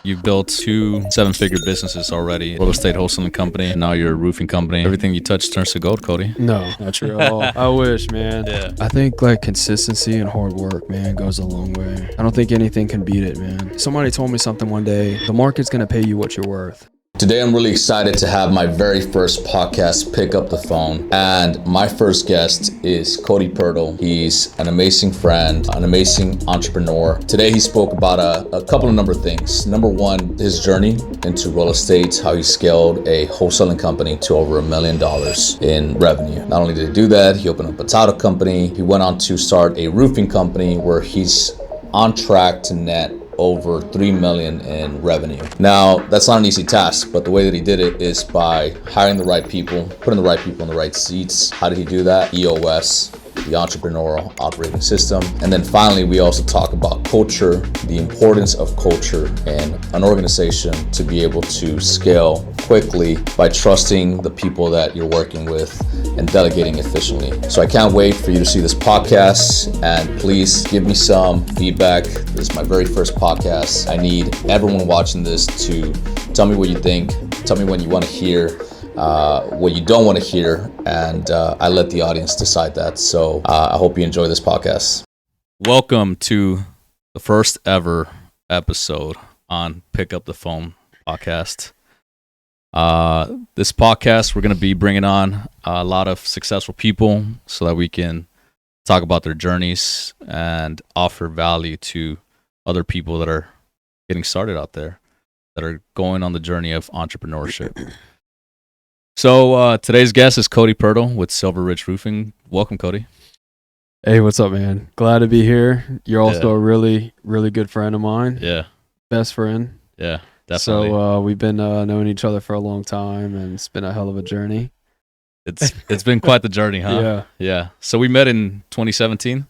You've built 2 7-figure businesses already, real estate wholesaling company, and now you're a roofing company. Everything you touch turns to gold, Cody. No, not true at all. I wish, man. Yeah. I think like consistency and hard work, man, goes a long way. I don't think anything can beat it, man. Somebody told me something one day, the market's gonna pay you what you're worth. Today, I'm really excited to have my very first podcast pick up the phone. And my first guest is Cody Purtle. He's an amazing friend, an amazing entrepreneur. Today, he spoke about a couple of number of things. Number one, his journey into real estate, how he scaled a wholesaling company to over $1 million in revenue. Not only did he do that, he opened up a title company. He went on to start a roofing company where he's on track to net over $3 million in revenue. Now, that's not an easy task, but the way that he did it is by hiring the right people, putting the right people in the right seats. How did he do that? EOS, the Entrepreneurial Operating System. And then finally, we also talk about culture, the importance of culture in an organization to be able to scale quickly by trusting the people that you're working with and delegating efficiently. So I can't wait for you to see this podcast, and please give me some feedback. This is my very first podcast. I need everyone watching this to tell me what you think, tell me what you want to hear, what you don't want to hear, and I let the audience decide that. So I hope you enjoy this podcast. Welcome to the first ever episode on Pick Up the Phone podcast. This podcast, we're going to be bringing on a lot of successful people so that we can talk about their journeys and offer value to other people that are getting started out there, that are going on the journey of entrepreneurship. So today's guest is Cody Purtle with Silver Ridge Roofing. Welcome, Cody. Hey, what's up, man? Glad to be here. You're also a really, really good friend of mine. Yeah. Best friend. Yeah, definitely. So we've been knowing each other for a long time, and it's been a hell of a journey. It's been quite the journey, huh? Yeah. Yeah. So we met in 2017?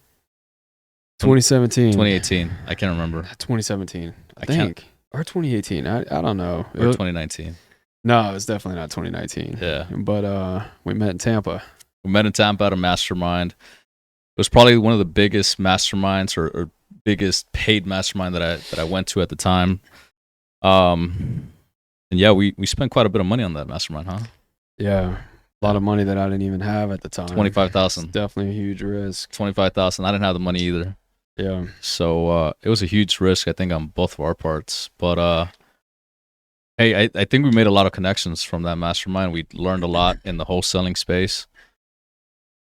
2017. 2018. I can't remember. 2017, I think. Or 2018. I don't know. Or 2019. No, it was definitely not 2019. Yeah. But we met in Tampa. We met in Tampa at a mastermind. It was probably one of the biggest masterminds or biggest paid mastermind that I went to at the time. And yeah, we spent quite a bit of money on that mastermind, huh? Yeah. A lot of money that I didn't even have at the time. $25,000. Definitely a huge risk. $25,000. I didn't have the money either. Yeah. So it was a huge risk, I think, on both of our parts. But hey, I think we made a lot of connections from that mastermind. We learned a lot in the wholesaling space.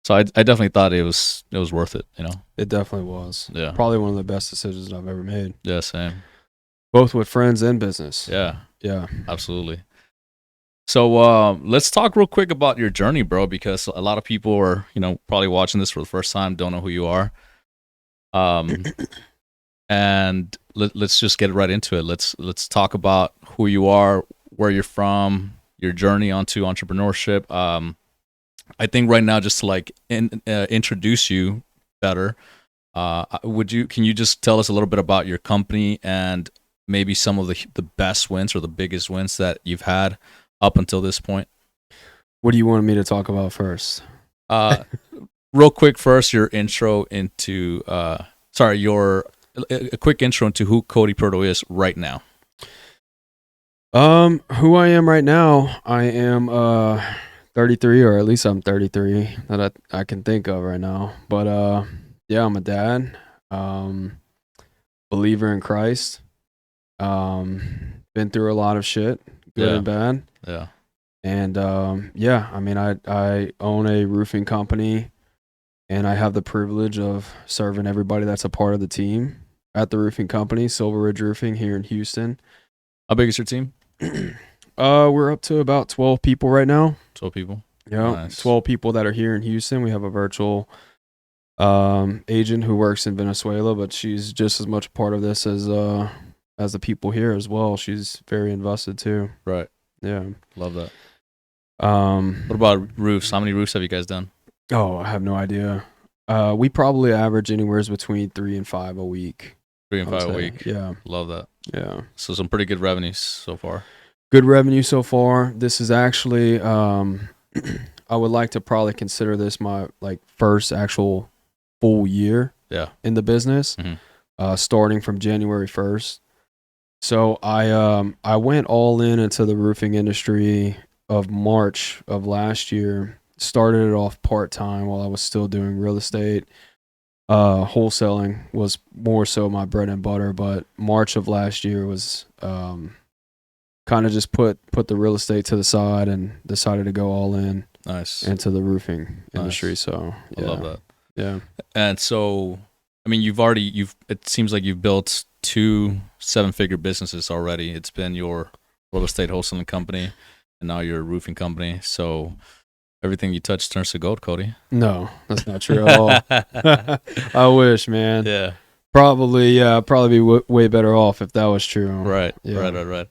So I definitely thought it was worth it, you know? It definitely was. Yeah. Probably one of the best decisions I've ever made. Yeah, same. Both with friends and business. Yeah. Yeah. Absolutely. So let's talk real quick about your journey, bro, because a lot of people are, probably watching this for the first time, don't know who you are. And let's just get right into it. Let's talk about who you are, where you're from, your journey onto entrepreneurship. I think right now, just to introduce you better, can you just tell us a little bit about your company and maybe some of the best wins or the biggest wins that you've had up until this point? What do you want me to talk about first? Real quick, first, your intro into a quick intro into who Cody Purtle is right now. Who I am right now, I am 33, or at least I'm 33 that I can think of right now. But yeah, I'm a dad, believer in Christ. Been through a lot of shit, good and bad. Yeah. And yeah, I mean, I own a roofing company, and I have the privilege of serving everybody that's a part of the team at the roofing company, Silver Ridge Roofing here in Houston. How big is your team? We're up to about 12 people right now. 12 people? Yeah, Nice. 12 people that are here in Houston. We have a virtual agent who works in Venezuela, but she's just as much a part of this as the people here as well. She's very invested too. Right. Yeah. Love that. What about roofs? How many roofs have you guys done? Oh, I have no idea. We probably average anywhere between 3 and 5 a week. 3 and 5 a say. week. Yeah. Love that. Yeah. So some pretty good revenues so far. Good revenue so far. This is actually, I would like to probably consider this my first actual full year Yeah. in the business, Mhm. starting from January 1st. So I went all in into the roofing industry of March of last year. Started it off part-time while I was still doing real estate. Wholesaling was more so my bread and butter, but March of last year was kind of just put the real estate to the side and decided to go all in Nice. into the roofing industry. Nice. So I love that. Yeah. And so, I mean, it seems like you've built 2 7-figure businesses already. It's been your real estate wholesaling company and now your roofing company. So everything you touch turns to gold, Cody. No, that's not true at all. I wish, man. Yeah. Probably be way better off if that was true. Right. Yeah. Right.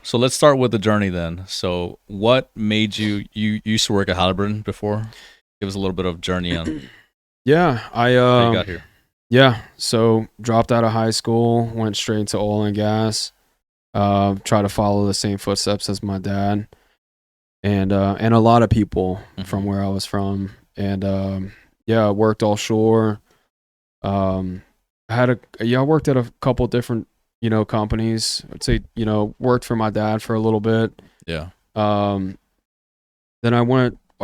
So let's start with the journey then. So what made you used to work at Halliburton before? Give us a little bit of journey on Yeah, how you got here. Yeah, so dropped out of high school, went straight into oil and gas. Try to follow the same footsteps as my dad, and a lot of people from where I was from, and yeah, worked offshore. I worked at a couple different companies. I'd say worked for my dad for a little bit. Yeah. Then I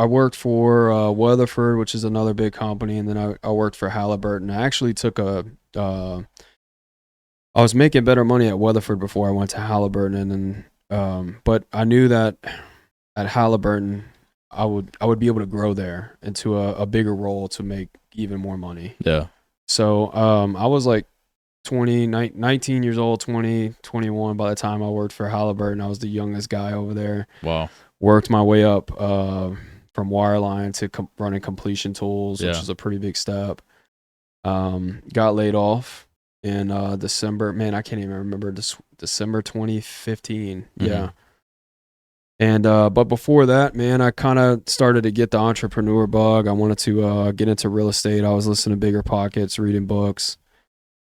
worked for Weatherford, which is another big company, and then I worked for Halliburton. I actually took I was making better money at Weatherford before I went to Halliburton, and but I knew that at Halliburton I would be able to grow there into a bigger role to make even more money. Yeah. So I was like 19 years old, 21 by the time I worked for Halliburton. I was the youngest guy over there. Wow. Worked my way up from wireline to running completion tools, which Yeah. is a pretty big step. Got laid off in December. Man, I can't even remember. December 2015. Mhm. Yeah. And but before that, man, I kind of started to get the entrepreneur bug. I wanted to get into real estate. I was listening to Bigger Pockets, reading books,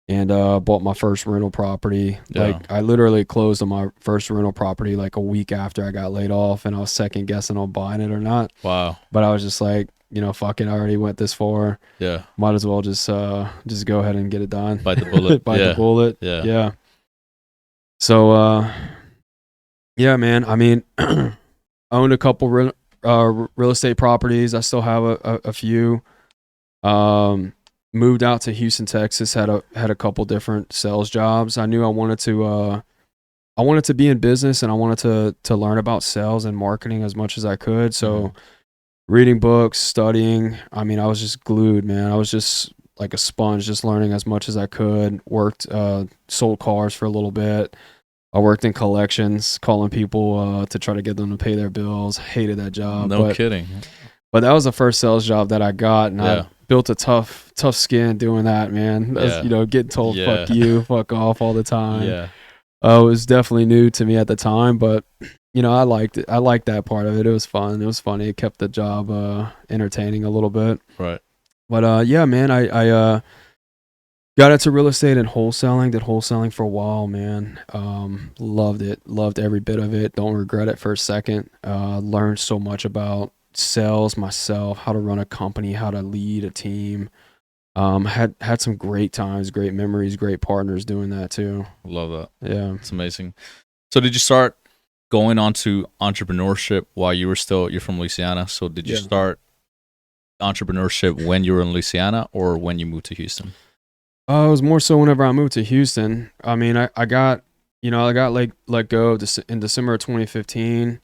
and bought my first rental property. Yeah. Like I literally closed on my first rental property like a week after I got laid off, and I was second guessing on buying it or not. Wow. But I was just like, fuck it, I already went this far. Yeah. Might as well just go ahead and get it done. Bite the bullet. Bite Yeah. the bullet. Yeah. Yeah. So yeah, man. I mean, I owned a couple real estate properties. I still have a few. Moved out to Houston, Texas. Had a couple different sales jobs. I knew I wanted to be in business, and I wanted to learn about sales and marketing as much as I could. So reading books, studying. I mean, I was just glued, man. I was just like a sponge, just learning as much as I could. Worked, sold cars for a little bit. I worked in collections, calling people to try to get them to pay their bills. Hated that job. No kidding. But that was the first sales job that I got, and I built a tough skin doing that, man. Getting told fuck you, fuck off all the time. Yeah. It was definitely new to me at the time, but I liked it. I liked that part of it. It was fun. It was funny. It kept the job entertaining a little bit. Right. But yeah, man, I got into real estate and wholesaling. Did wholesaling for a while, man. Loved it. Loved every bit of it. Don't regret it for a second. Learned so much about sales myself, how to run a company, how to lead a team. Had some great times, great memories, great partners doing that too. Love that. Yeah. It's amazing. So did you start going on to entrepreneurship while you're from Louisiana? So did you start entrepreneurship when you were in Louisiana or when you moved to Houston? It was more so whenever I moved to Houston. I mean, I got let go in December of 2015.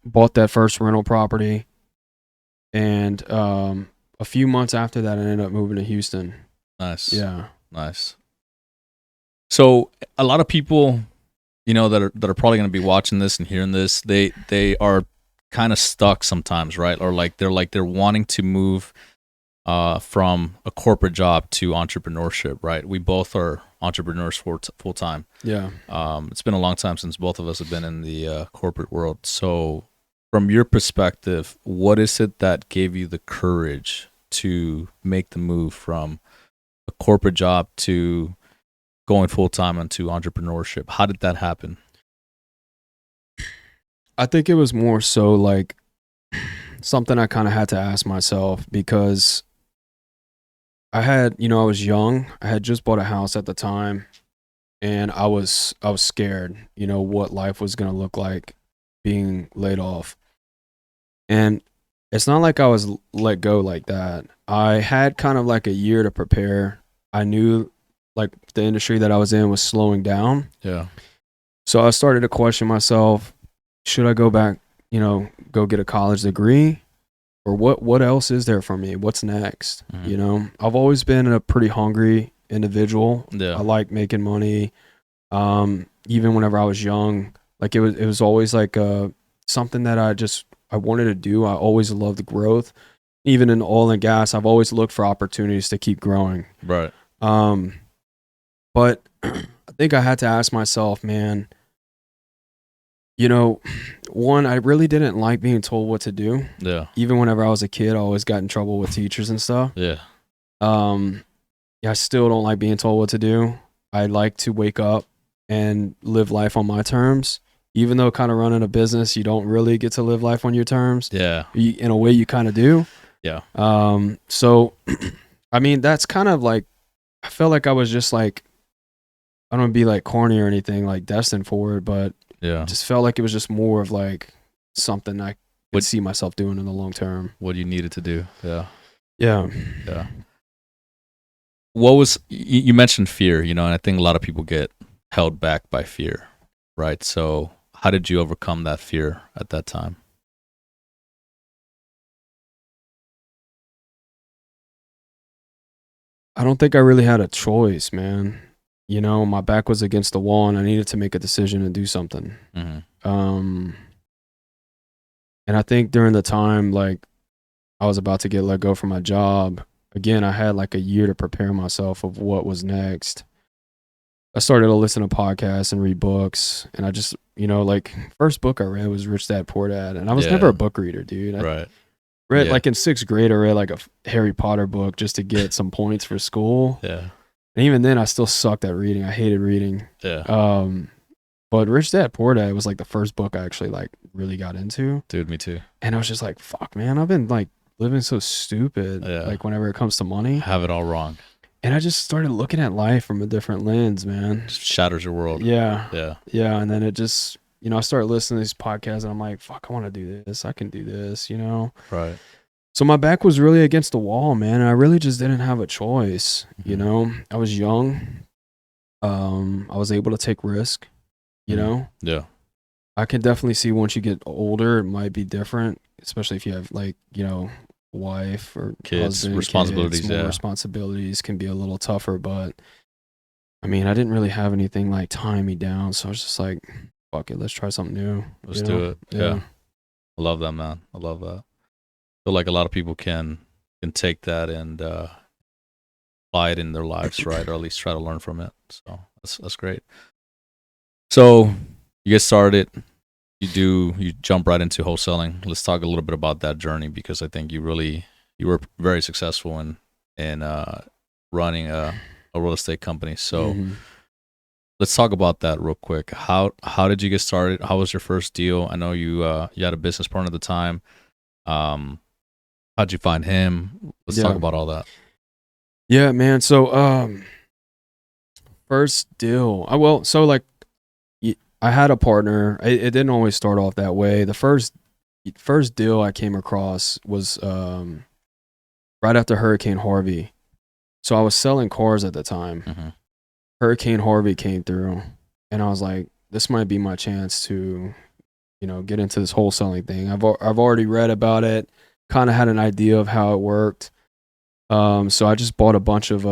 Bought that first rental property, and a few months after that, I ended up moving to Houston. Nice. Yeah. Nice. So a lot of people, that are probably going to be watching this and hearing this, they are kind of stuck sometimes, right? Or they're wanting to move from a corporate job to entrepreneurship, right? We both are entrepreneurs full time. Yeah. It's been a long time since both of us have been in the corporate world. So from your perspective, what is it that gave you the courage to make the move from a corporate job to going full time into entrepreneurship? How did that happen? I think it was more so like something I kind of had to ask myself, because I was young. I had just bought a house at the time. and I was scared, you know, what life was gonna look like being laid off. And it's not like I was let go like that. I had kind of like a year to prepare. I knew like the industry that I was in was slowing down. Yeah. So I started to question myself, should I go back, you know, go get a college degree? Or what else is there for me? What's next? Mhm. You know, I've always been a pretty hungry individual. Yeah. I like making money. Even whenever I was young, like it was always like something that I wanted to do. I always loved growth. Even in oil and gas, I've always looked for opportunities to keep growing. Right. But I think I had to ask myself, man, you know, one, I really didn't like being told what to do. Yeah. Even whenever I was a kid, I always got in trouble with teachers and stuff. Yeah. Yeah, I still don't like being told what to do. I like to wake up and live life on my terms. Even though kind of running a business, you don't really get to live life on your terms. Yeah. In a way, you kind of do. Yeah. So, I mean, that's kind of like, I felt like I was just like, I don't want to be like corny or anything, like destined for it, but Yeah. just felt like it was just more of like something I could What- see myself doing in the long term. What you needed to do. Yeah. Yeah. Yeah. What was you mentioned fear, you know, and I think a lot of people get held back by fear, right? So how did you overcome that fear at that time? I don't think I really had a choice, man. You know, my back was against the wall and I needed to make a decision and do something. Mm-hmm. And I think during the time, like, I was about to get let go from my job, again, I had like a year to prepare myself of what was next. I started to listen to podcasts and read books. And I just, you know, like, first book I read was Rich Dad, Poor Dad. And I was Yeah. never a book reader, dude. I Right. read, Yeah. like, in 6th grade, I read like a Harry Potter book just to get some points for school. Yeah. And even then, I still sucked at reading. I hated reading. Yeah. But Rich Dad Poor Dad was like the first book I actually like really got into. Dude, me too. And I was just like, fuck, man, I've been like living so stupid. Yeah. Like whenever it comes to money. Have it all wrong. And I just started looking at life from a different lens, man. Just shatters your world. Yeah. Yeah. Yeah. And then it just, you know, I started listening to these podcasts and I'm like, fuck, I want to do this. I can do this, you know? Right. So my back was really against the wall, man. And I really just didn't have a choice. You Mhm. know, I was young. I was able to take risk, you Mhm. know? Yeah. I can definitely see once you get older, it might be different, especially if you have like, you know, wife or Kids, husband, responsibilities, kids, more yeah. responsibilities can be a little tougher, but I mean, I didn't really have anything like tying me down. So I was just like, fuck it, let's try something new. Let's you do know? it. Yeah. I love that, man. I love that. I feel like a lot of people can take that and apply it in their lives, right? Or at least try to learn from it. So that's great. So you get started, you jump right into wholesaling. Let's talk a little bit about that journey because I think you were very successful in running a real estate company. So Mhm. let's talk about that real quick. How did you get started? How was your first deal? I know you had a business partner at the time. How'd you find him? Let's talk Yeah. about all that. Yeah, man. So, first deal. I had a partner. It didn't always start off that way. The first deal I came across was right after Hurricane Harvey. So I was selling cars at the time. Mm-hmm. Hurricane Harvey came through, and I was like, this might be my chance to, you know, get into this wholesaling thing. I've already read about it, kind of had an idea of how it worked. So I just bought a bunch of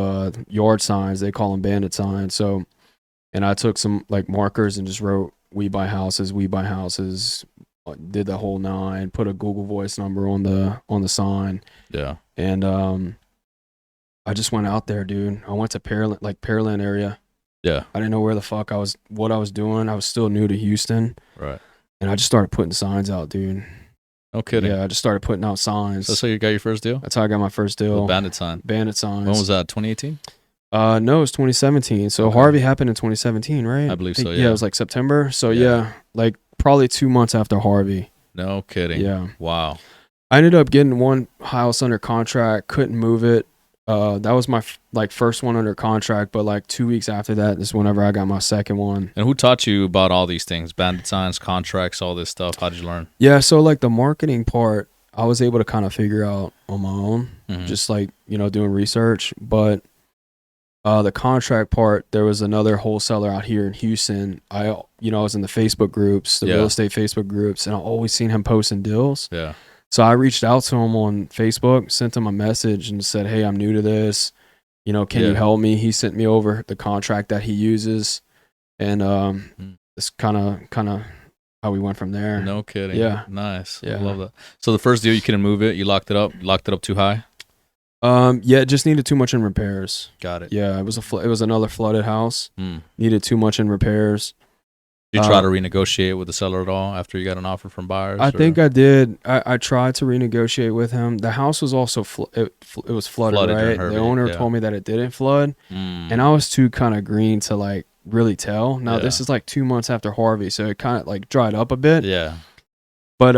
yard signs. They call them bandit signs. So, and I took some like markers and just wrote "We buy houses, we buy houses." Did the whole 9. Put a Google Voice number on the sign. Yeah. And I just went out there, dude. I went to Pearland area. Yeah. I didn't know what I was doing. I was still new to Houston. Right. And I just started putting signs out, dude. No kidding. Yeah, I just started putting out signs. That's how you got your first deal? That's how I got my first deal. The bandit sign. Bandit signs. When was that? 2018? No, it was 2017. So Okay. Harvey happened in 2017, right? I believe think- so, Yeah, yeah. it was like September. So Yeah. yeah, like probably 2 months after Harvey. No kidding. Yeah. Wow. I ended up getting one house under contract, couldn't move it. that was my first one under contract, but like 2 weeks after that is whenever I got my second one. And who taught you about all these things? Bandit signs, contracts, all this stuff. How'd you learn? Yeah, so like the marketing part, I was able to kind of figure out on my own, just like, doing research. But the contract part, there was another wholesaler out here in Houston. I was in the Facebook groups, the real estate Facebook groups, and I always seen him posting deals. Yeah. So I reached out to him on Facebook, sent him a message and said, hey, I'm new to this. Can you help me? He sent me over the contract that he uses. And it's kind of how we went from there. No kidding. Yeah. Nice. Yeah. I love that. So the first deal, you couldn't move it. You locked it up. You locked it up too high. Yeah, it just needed too much in repairs. Got it. Yeah, it was another flooded house. Needed too much in repairs. Did you try to renegotiate with the seller at all after you got an offer from buyers? I think I did. I tried to renegotiate with him. The house was also it was flooded, right? The owner told me that it didn't flood, and I was too kind of green to like really tell. Now this is like 2 months after Harvey, so it kind of like dried up a bit. Yeah. But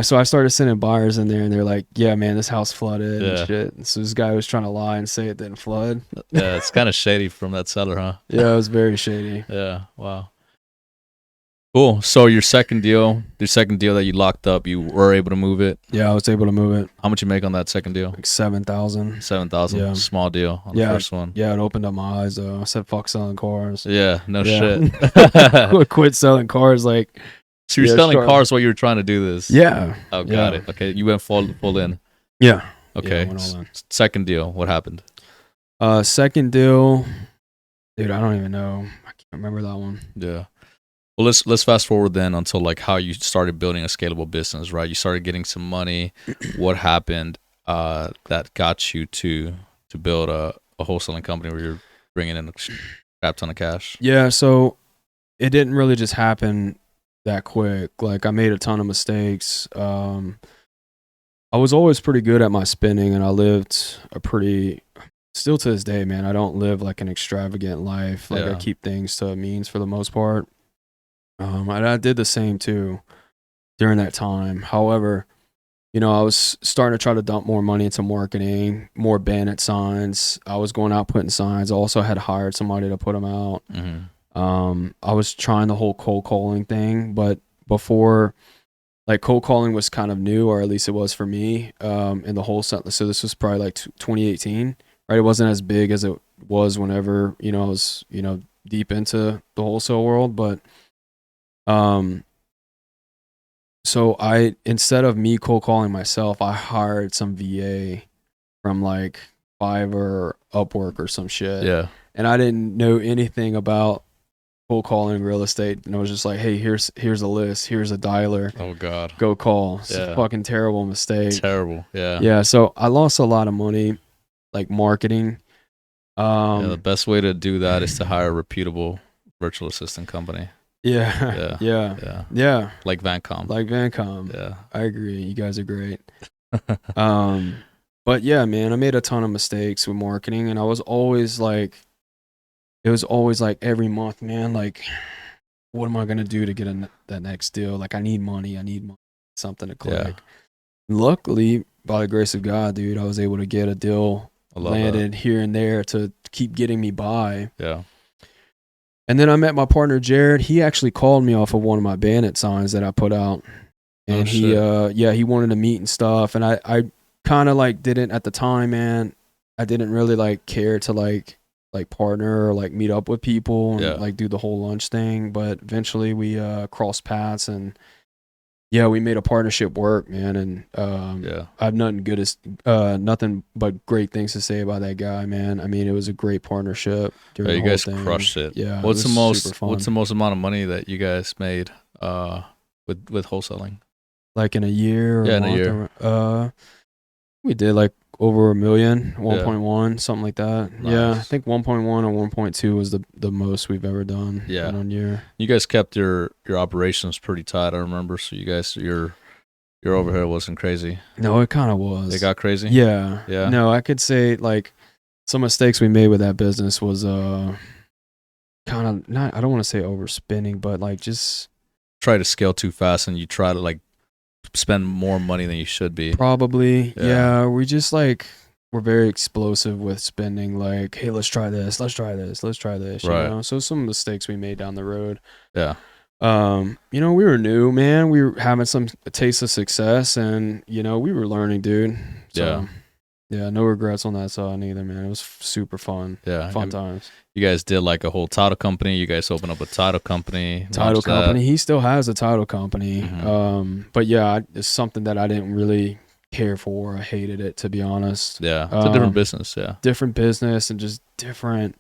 so I started sending buyers in there, and they're like, "Yeah, man, this house flooded and shit." And so this guy was trying to lie and say it didn't flood. Yeah, it's kind of shady from that seller, huh? Yeah, it was very shady. Yeah. Wow. Cool. So your second deal that you locked up, you were able to move it. Yeah, I was able to move it. How much you make on that second deal? Like 7,000. 7,000. Yeah. Small deal on the first one. Yeah, it opened up my eyes though. I said, "Fuck selling cars." Yeah. No shit. Quit selling cars. Like, so you're selling cars while you were trying to do this. Yeah. Oh, got it. Okay, you went full in. Yeah. Okay. Yeah, went all in. Second deal. What happened? Second deal, dude. I don't even know. I can't remember that one. Yeah. Well, let's fast forward then until like how you started building a scalable business, right? You started getting some money. What happened that got you to build a wholesaling company where you're bringing in a crap ton of cash? Yeah, so it didn't really just happen that quick. Like I made a ton of mistakes. I was always pretty good at my spending, and I lived still to this day, man, I don't live like an extravagant life. Like I keep things to a means for the most part. And I did the same too during that time. However, I was starting to try to dump more money into marketing, more bandit signs. I was going out putting signs. I also had hired somebody to put them out. I was trying the whole cold calling thing, but before, like cold calling was kind of new, or at least it was for me, in the wholesale. So this was probably like 2018, right? It wasn't as big as it was whenever, I was, deep into the wholesale world, but so instead of me cold calling myself, I hired some VA from like Fiverr or Upwork or some shit. Yeah. And I didn't know anything about cold calling real estate. And I was just like, hey, here's a list. Here's a dialer. Oh God. Go call. It's a fucking terrible mistake. Terrible. Yeah. Yeah. So I lost a lot of money, like marketing. The best way to do that is to hire a reputable virtual assistant company. Yeah. Like Vancom. Yeah. I agree. You guys are great. But yeah, man, I made a ton of mistakes with marketing, and I was always like, it was always like every month, man, like, what am I going to do to get that next deal? Like, I need money, something to click. Yeah. Luckily, by the grace of God, dude, I was able to get a deal landed here and there to keep getting me by. Yeah. And then I met my partner, Jared. He actually called me off of one of my bandit signs that I put out. And he wanted to meet and stuff. And I kind of like didn't at the time, man. I didn't really like care to like partner or like meet up with people and like do the whole lunch thing. But eventually we crossed paths, and we made a partnership work, man. And I have nothing but great things to say about that guy, man. I mean, it was a great partnership. You guys crushed it. Yeah. What's the most amount of money that you guys made with wholesaling? Like in a year? In a year. We did like over $1 million, 1.1, something like that. Nice. Yeah, I think 1.1 or 1.2 was the most we've ever done in 1 year. You guys kept your operations pretty tight, I remember. So you guys, your overhead wasn't crazy. No, it kind of was. It got crazy? Yeah. No, I could say like some mistakes we made with that business was kind of not, I don't want to say overspending, but like just try to scale too fast, and you try to like spend more money than you should be. Probably. Yeah. We just like, we're very explosive with spending. Like, hey, let's try this, let's try this, let's try this. You Right. know, so some mistakes we made down the road. Yeah. You know, we were new, man. We were having some taste of success, and you know, we were learning, dude. So, yeah, no regrets on that side either, man. It was super fun. Yeah. Fun And times. you guys did like a whole title company. You guys opened up a title company. Title launched that. company. He still has a title company. Mhm. But yeah, it's something that I didn't really care for. I hated it, to be honest. Yeah. It's a different business. Yeah. Different business and just different.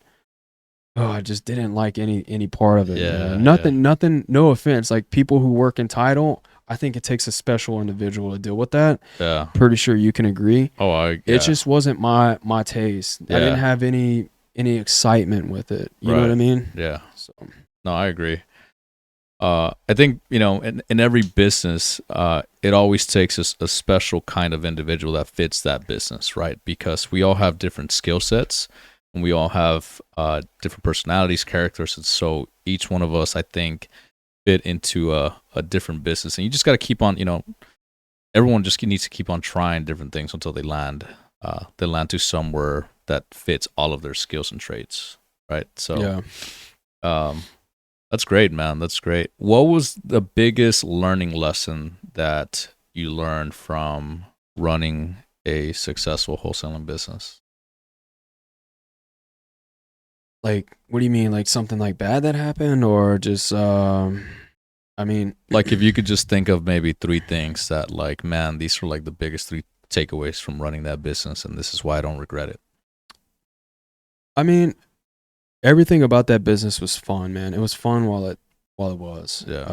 Oh, I just didn't like any part of it. Yeah, Man. Nothing. No offense. Like people who work in title, I think it takes a special individual to deal with that. Yeah. Pretty sure you can agree. Oh, It just wasn't my taste. I Yeah. didn't have any excitement with it. You know what I Right. mean? Yeah. So No, I agree. I think, you know, in every business, it always takes a special kind of individual that fits that business, right? Because we all have different skill sets and we all have different personalities, characters. And so each one of us, I think, fit into a different business. And you just got to keep on, you know, everyone just needs to keep on trying different things until they land to somewhere that fits all of their skills and traits, right? So, yeah. that's great, man. That's great. What was the biggest learning lesson that you learned from running a successful wholesaling business? Like, what do you mean? Like something like bad that happened, or just I mean, Like if you could just think of maybe 3 things that like, man, these are like the biggest 3 takeaways from running that business and this is why I don't regret it. I mean, everything about that business was fun, man. It was fun while it was. Yeah.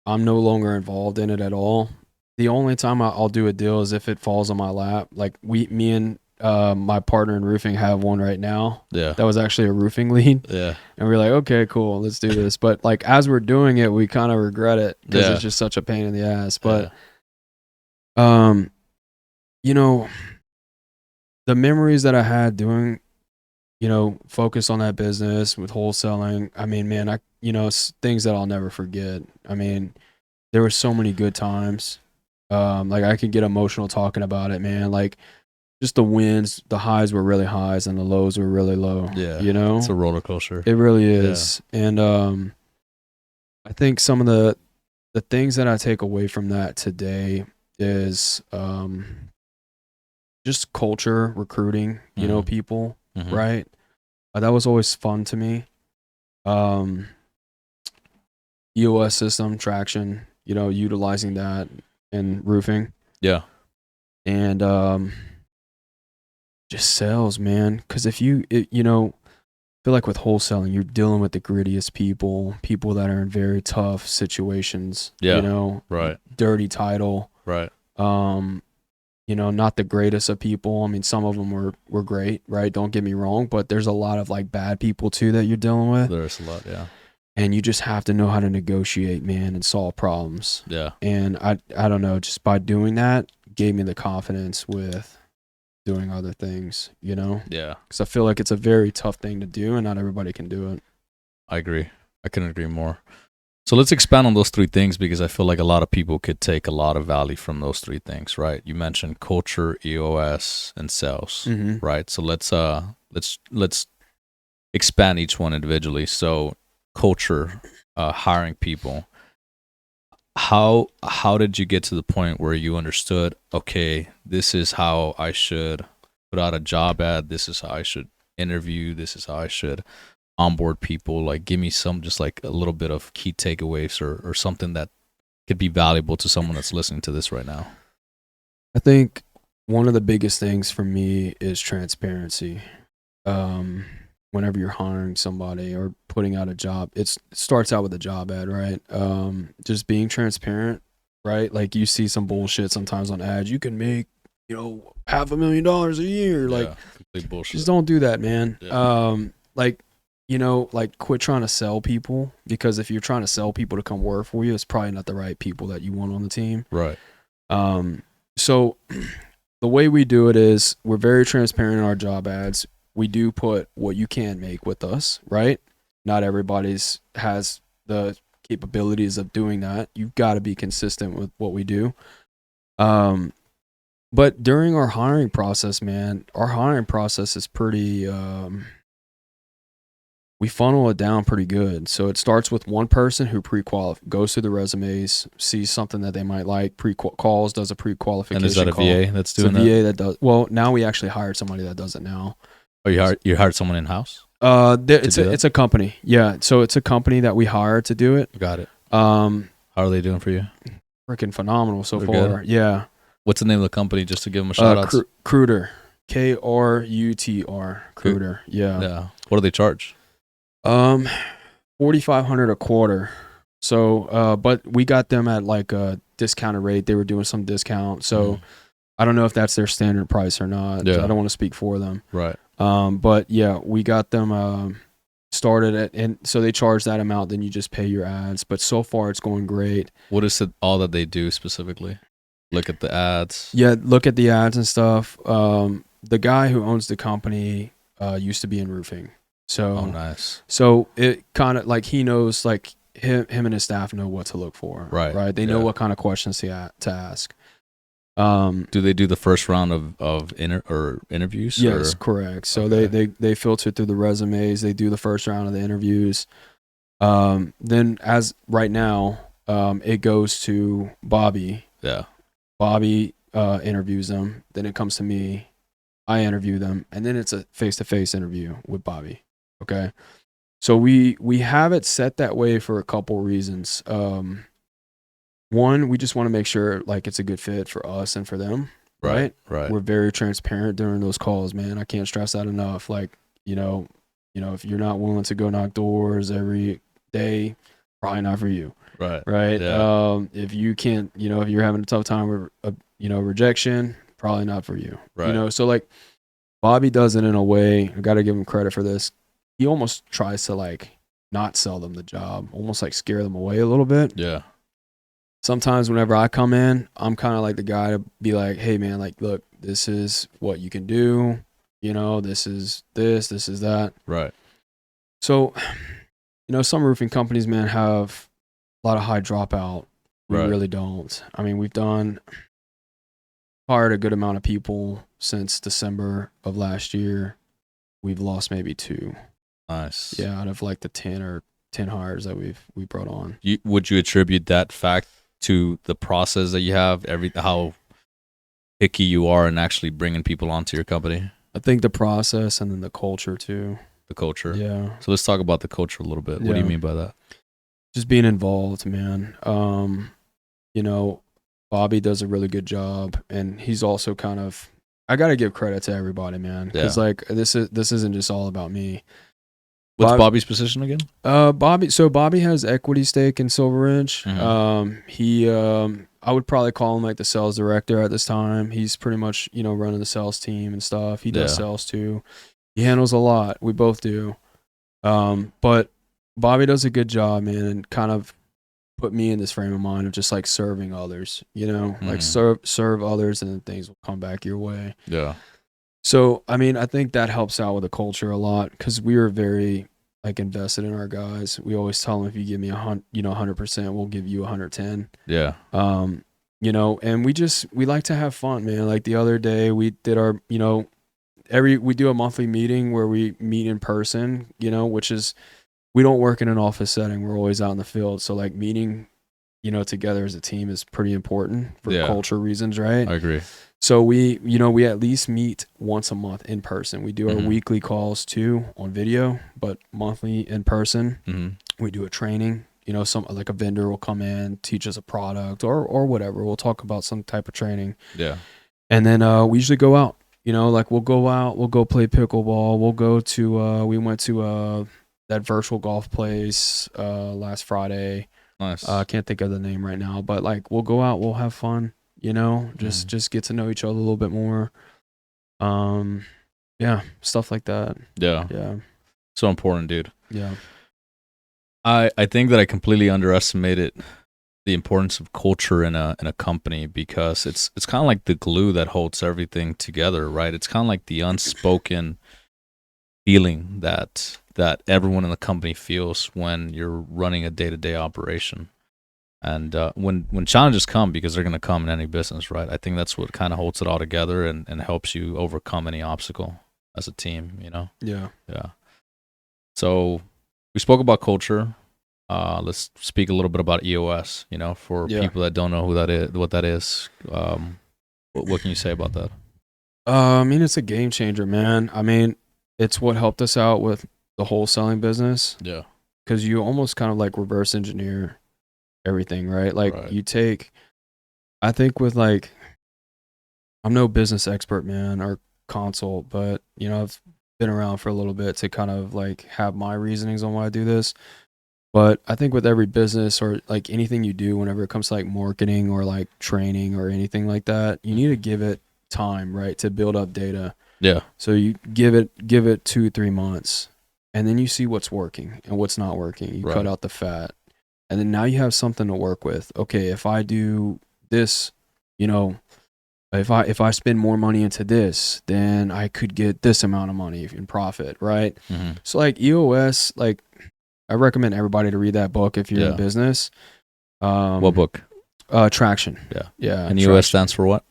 I'm no longer involved in it at all. The only time I'll do a deal is if it falls on my lap. Like me and my partner in roofing have one right now. Yeah. That was actually a roofing lead. Yeah. And we're like, okay, cool, let's do this. But like as we're doing it, we kind of regret it because Yeah. it's just such a pain in the ass. But you know, the memories that I had doing, you know, focus on that business with wholesaling. I mean, man, it's things that I'll never forget. I mean, there were so many good times. Like I could get emotional talking about it, man. Like just the wins, the highs were really highs and the lows were really low. Yeah. You know, It's a roller coaster. it really is. And I think some of the things that I take away from that today is just culture, recruiting, you know, people, Mhm. right? That was always fun to me. EOS system, traction, you know, utilizing that in roofing. Yeah. And just sales, man. Because if you know, I feel like with wholesaling, you're dealing with the grittiest people that are in very tough situations. Yeah. You know, Right. dirty title. Right. You know, not the greatest of people. I mean, some of them were great, right? Don't get me wrong, but there's a lot of like bad people too that you're dealing with. There's a lot, yeah. And you just have to know how to negotiate, man, and solve problems. Yeah. And I don't know, just by doing that gave me the confidence with doing other things, you know? Yeah. Because I feel like it's a very tough thing to do and not everybody can do it. I agree. I couldn't agree more. So let's expand on those 3 things because I feel like a lot of people could take a lot of value from those 3 things, right? You mentioned culture, EOS, and sales, right? So let's expand each one individually. So culture, hiring people. How did you get to the point where you understood, okay, this is how I should put out a job ad, this is how I should interview, this is how I should onboard people? Like give me some, just like a little bit of key takeaways or something that could be valuable to someone that's listening to this right now. I think one of the biggest things for me is transparency. Whenever you're hiring somebody or putting out a job, it starts out with a job ad, right? Just being transparent, right? Like you see some bullshit sometimes on ads. You can make, you know, $500,000 a year. Like, complete bullshit. just don't do that, man. Yeah. Like, you know, like quit trying to sell people, because if you're trying to sell people to come work for you, it's probably not the right people that you want on the team. Right. So the way we do it is we're very transparent in our job ads. We do put what you can make with us, right? Not everybody's has the capabilities of doing that. You've got to be consistent with what we do. But during our hiring process, man, our hiring process is pretty. We funnel it down pretty good. So it starts with one person who goes through the resumes, sees something that they might like, calls, does a pre-qualification And is that a call. VA that's doing it's a VA that does. Well, now we actually hired somebody that does it now. Oh, you hired someone in house? It's a company. Yeah, so it's a company that we hired to do it. Got it. How are they doing for you? Freaking phenomenal so They're far. good? Yeah. What's the name of the company, just to give them a shout out? Krutr. Krutr. Krutr. Yeah. Yeah. What do they charge? $4,500 a quarter. So, but we got them at like a discounted rate. They were doing some discount. So I don't know if that's their standard price or not. Yeah. I don't want to speak for them. Right. But yeah, we got them started at, and so they charge that amount. Then you just pay your ads. But so far, it's going great. What is it all that they do specifically? Look at the ads. Yeah, look at the ads and stuff. The guy who owns the company used to be in roofing. So nice. So it kind of like he knows, like him and his staff know what to look for. Right. They know what kind of questions to ask. Do they do the first round of interviews? Yes, correct. So Okay. they filter through the resumes. They do the first round of the interviews. Then as right now, it goes to Bobby. Yeah. Bobby interviews them. Then it comes to me. I interview them, and then it's a face-to-face interview with Bobby. Okay. So we have it set that way for a couple reasons. One, we just want to make sure like it's a good fit for us and for them. Right. We're very transparent during those calls, man. I can't stress that enough. Like, you know, if you're not willing to go knock doors every day, probably not for you. Right. Yeah. If you can't, if you're having a tough time with, rejection, probably not for you. Right. So like Bobby does it in a way, I got to give him credit for this. He almost tries to like not sell them the job, almost like scare them away a little bit. Yeah. Sometimes whenever I come in, I'm kind of like the guy to be like, hey man, like, look, this is what you can do. This is this is that. Right. So, some roofing companies, man, have a lot of high dropout. We really don't. I mean, we've hired a good amount of people since December of last year. We've lost maybe 2. Nice. Yeah, out of like the 10 hires that we brought on. Would you attribute that fact to the process that you have, how picky you are in actually bringing people onto your company? I think the process and then the culture too. The culture. Yeah. So let's talk about the culture a little bit. What do you mean by that? Just being involved, man. Bobby does a really good job, and he's also kind of, I got to give credit to everybody, man, because like this isn't just all about me. What's Bobby's position again? Bobby has equity stake in Silver Ridge. Mm-hmm. I would probably call him like the sales director at this time. He's pretty much, running the sales team and stuff. He does sales too. He handles a lot. We both do. But Bobby does a good job, man, and kind of put me in this frame of mind of just like serving others, like serve others, and then things will come back your way. Yeah. So, I mean, I think that helps out with the culture a lot, because we are very like invested in our guys. We always tell them, if you give me 100%, we'll give you 110. Yeah. And we like to have fun, man. Like the other day we did our, we do a monthly meeting where we meet in person, which is, we don't work in an office setting. We're always out in the field. So like meeting, together as a team is pretty important for culture reasons, right? I agree. So we at least meet once a month in person. We do our weekly calls too on video, but monthly in person. Mm-hmm. We do a training. Some like a vendor will come in, teach us a product or whatever. We'll talk about some type of training. Yeah. And then we usually go out. Like we'll go out. We'll go play pickleball. We'll go to. We went to that virtual golf place last Friday. Nice. I can't think of the name right now, but like we'll go out. We'll have fun. Just get to know each other a little bit more. Yeah, stuff like that. Yeah. So important, dude. Yeah. I think that I completely underestimated the importance of culture in a company, because it's kind of like the glue that holds everything together, right? It's kind of like the unspoken feeling that everyone in the company feels when you're running a day-to-day operation. And when challenges come, because they're going to come in any business, right? I think that's what kind of holds it all together and helps you overcome any obstacle as a team, you know? Yeah. Yeah. So we spoke about culture. Let's speak a little bit about EOS, you know, for people that don't know who that is, what that is. What can you say about that? I mean, it's a game changer, man. I mean, it's what helped us out with the wholesaling business. Yeah. Because you almost kind of like reverse engineer everything, right? Like you take, I think with like, I'm no business expert, man, or consult, but you know, I've been around for a little bit to kind of like have my reasonings on why I do this. But I think with every business or like anything you do, whenever it comes to like marketing or like training or anything like that, you need to give it time, right, to build up data. Yeah. So you give it 2-3 months, and then you see what's working and what's not working. You cut out the fat, and then now you have something to work with. Okay, if I do this, you know, if I spend more money into this, then I could get this amount of money in profit, right? Mm-hmm. So like EOS, like I recommend everybody to read that book if you're in business. What book? Traction. Yeah. Yeah. And EOS stands for what?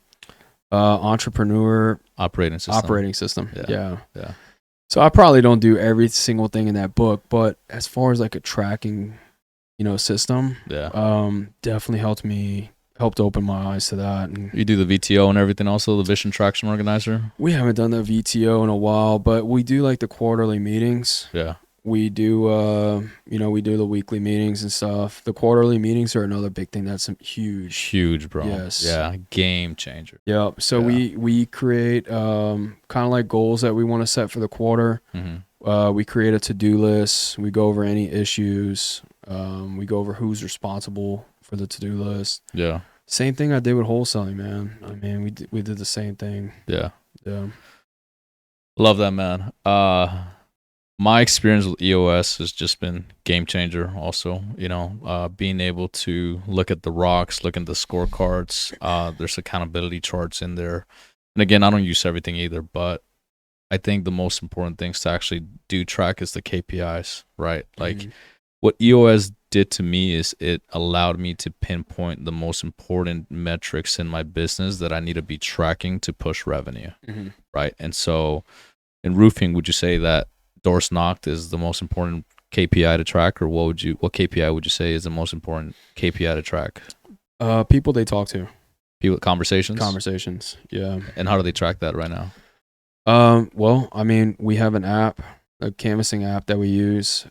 Entrepreneur Operating System. Operating System. Yeah. Yeah. So I probably don't do every single thing in that book, but as far as like a tracking, you know, system, definitely helped open my eyes to that. And you do the VTO and everything also, the Vision Traction Organizer? We haven't done the VTO in a while, but we do like the quarterly meetings. Yeah. We do, you know, we do the weekly meetings and stuff. The quarterly meetings are another big thing. That's huge, bro. Yes. Yeah. Game changer. Yep. So we create kind of like goals that we want to set for the quarter. Mm-hmm. We create a to-do list. We go over any issues. We go over who's responsible for the to-do list. Yeah. Same thing I did with wholesaling, man. I mean, we did the same thing. Yeah. Yeah. Love that, man. My experience with EOS has just been game changer also, you know, being able to look at the rocks, look at the scorecards. There's accountability charts in there. And again, I don't use everything either, but I think the most important things to actually do track is the KPIs, right? Like what EOS did to me is it allowed me to pinpoint the most important metrics in my business that I need to be tracking to push revenue, right? And so in roofing, would you say that doors knocked is the most important KPI to track, or what KPI would you say is the most important KPI to track? People they talk to. Conversations, yeah. And how do they track that right now? Well, I mean, we have an app, a canvassing app that we use.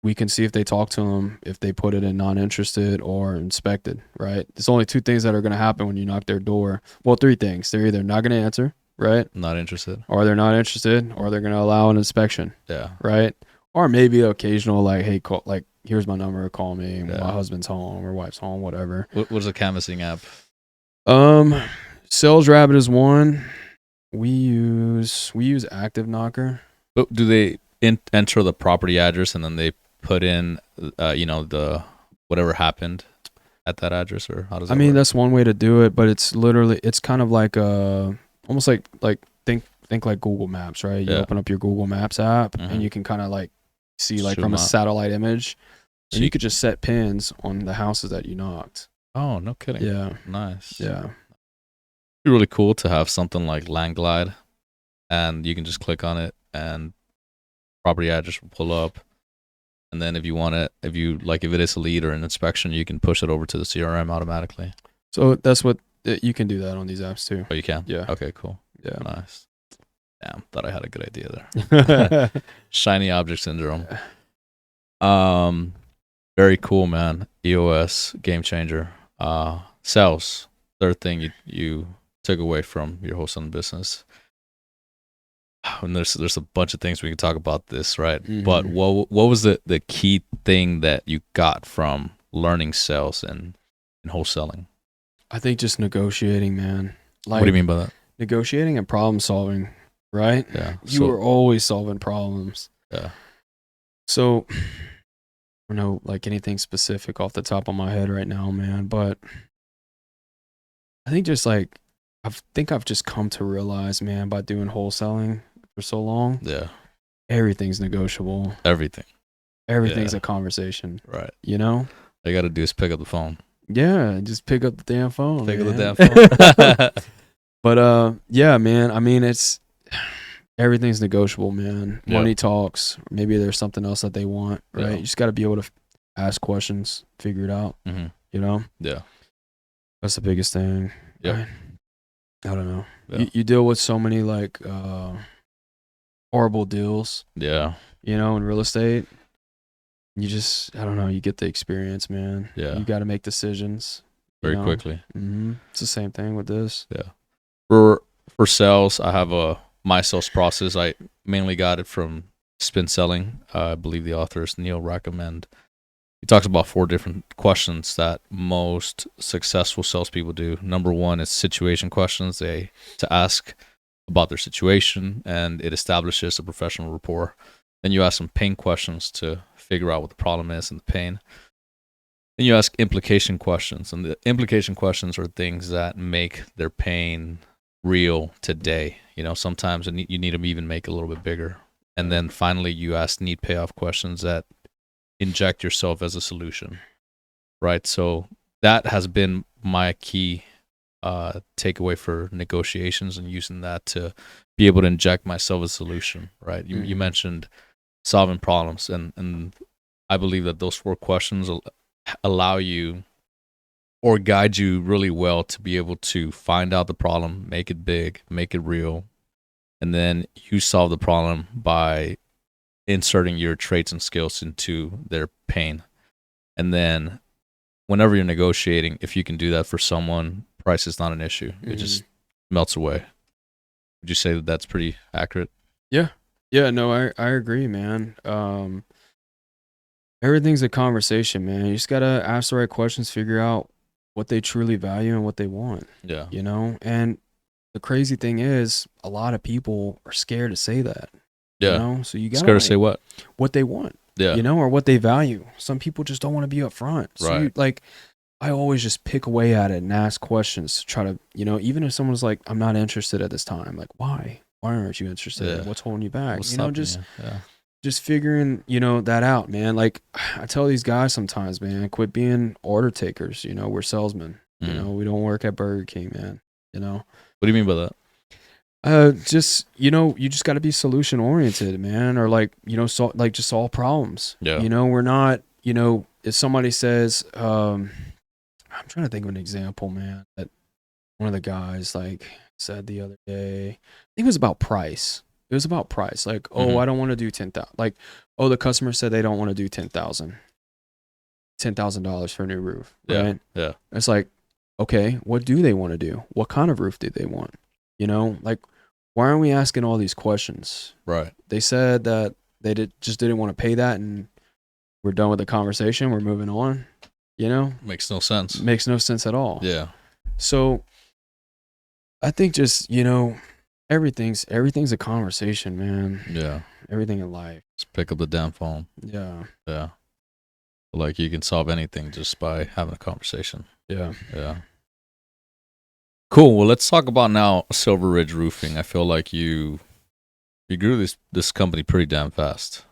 We can see if they talk to them, if they put it in non-interested or inspected, right? There's only 2 things that are going to happen when you knock their door. Well, 3 things. They're either not going to answer, right? Not interested. Or they're not interested, or they're going to allow an inspection. Yeah. Right? Or maybe occasional, like, hey, call, like, here's my number, call me. My husband's home or wife's home, whatever. What's a canvassing app? Sales Rabbit is one. We use Active Knocker. But do they enter the property address and then they put in, you know, the whatever happened at that address, or how does that work? That's one way to do it, but it's literally, it's kind of like almost like think like Google Maps, right? You open up your Google Maps app and you can kind of like see like from a satellite image, and you could just set pins on the houses that you knocked. Oh, no kidding. Yeah. Nice. Yeah. It'd be really cool to have something like Land Glide, and you can just click on it and property address will pull up. And then if you want it, if it is a lead or an inspection, you can push it over to the CRM automatically. So that's what you can do that on these apps too. Oh, you can? Yeah. Okay, cool. Yeah. Nice. Damn, thought I had a good idea there. Shiny object syndrome. Very cool, man. EOS, game changer. Sales, third thing you took away from your wholesaling business. And there's a bunch of things we can talk about this, right? But what was the key thing that you got from learning sales and wholesaling? I think just negotiating, man. Like, what do you mean by that? Negotiating and problem solving, right? Yeah. You are always solving problems. Yeah. So I don't know like anything specific off the top of my head right now, man, but I think just like I've just come to realize, man, by doing wholesaling for so long, everything's negotiable. Everything's a conversation, right? You know, All you got to do is pick up the phone. Yeah, just pick up the damn phone. Pick up man. the damn phone. But yeah, man. I mean, it's everything's negotiable, man. Yeah. Money talks. Maybe there's something else that they want, right? Yeah. You just got to be able to ask questions, figure it out. Mm-hmm. You know, Yeah. that's the biggest thing. Yep. I don't know. Yeah. You deal with so many like horrible deals, Yeah. you know, in real estate. You just, I don't know. You get the experience, man. Yeah. You got to make decisions Very quickly. It's the same thing with this. Yeah. For sales, I have my sales process. I mainly got it from Spin Selling. I believe the author is Neil Recommend. He talks about 4 different questions that most successful salespeople do. Number 1 is situation questions. They to ask about their situation, and it establishes a professional rapport. Then you ask some pain questions to figure out what the problem is and the pain. Then you ask implication questions, and the implication questions are things that make their pain real today. You know, sometimes you need them even make it a little bit bigger. And then finally, you ask need payoff questions that inject yourself as a solution, right? So that has been my key takeaway for negotiations, and using that to be able to inject myself as a solution, right? You mentioned solving problems, and I believe that those 4 questions allow you or guide you really well to be able to find out the problem, make it big, make it real, and then you solve the problem by inserting your traits and skills into their pain. And then whenever you're negotiating, if you can do that for someone, price is not an issue. It just melts away. Would you say that that's pretty accurate? Yeah, no, I agree, man. Everything's a conversation, man. You just gotta ask the right questions, figure out what they truly value and what they want. Yeah. You know, and the crazy thing is, a lot of people are scared to say that. Yeah. You know, so you gotta scared to say what they want. Yeah. You know, or what they value. Some people just don't want to be upfront. So Right. I always just pick away at it and ask questions to try to, you know, even if someone's like, I'm not interested at this time, like, why? Why aren't you interested? Yeah. What's holding you back? What's you know, stopping just you? Yeah. just figuring, you know, that out, man. Like I tell these guys sometimes, man, quit being order takers. You know, we're salesmen. You know, we don't work at Burger King, man. You know. What do you mean by that? Just, you know, you just got to be solution oriented, man, or like, you know, just solve problems. Yeah. You know, we're not, you know, if somebody says, I'm trying to think of an example, man, that one of the guys like said the other day. I think it was about price. It was about price. Like, oh, I don't want to do 10,000. Like, oh, the customer said they don't want to do $10,000 for a new roof. Yeah. Right? Yeah. It's like, okay, what do they want to do? What kind of roof do they want? You know, like, why aren't we asking all these questions? Right. They said that they just didn't want to pay that, and we're done with the conversation. We're moving on. You know, Makes no sense. makes no sense at all. Yeah. So I think just, you know, everything's a conversation, man. Yeah. Everything in life. Just pick up the damn phone. Yeah. Yeah. Like you can solve anything just by having a conversation. Yeah. Yeah. Cool. Well, let's talk about now Silver Ridge Roofing. I feel like you grew this company pretty damn fast.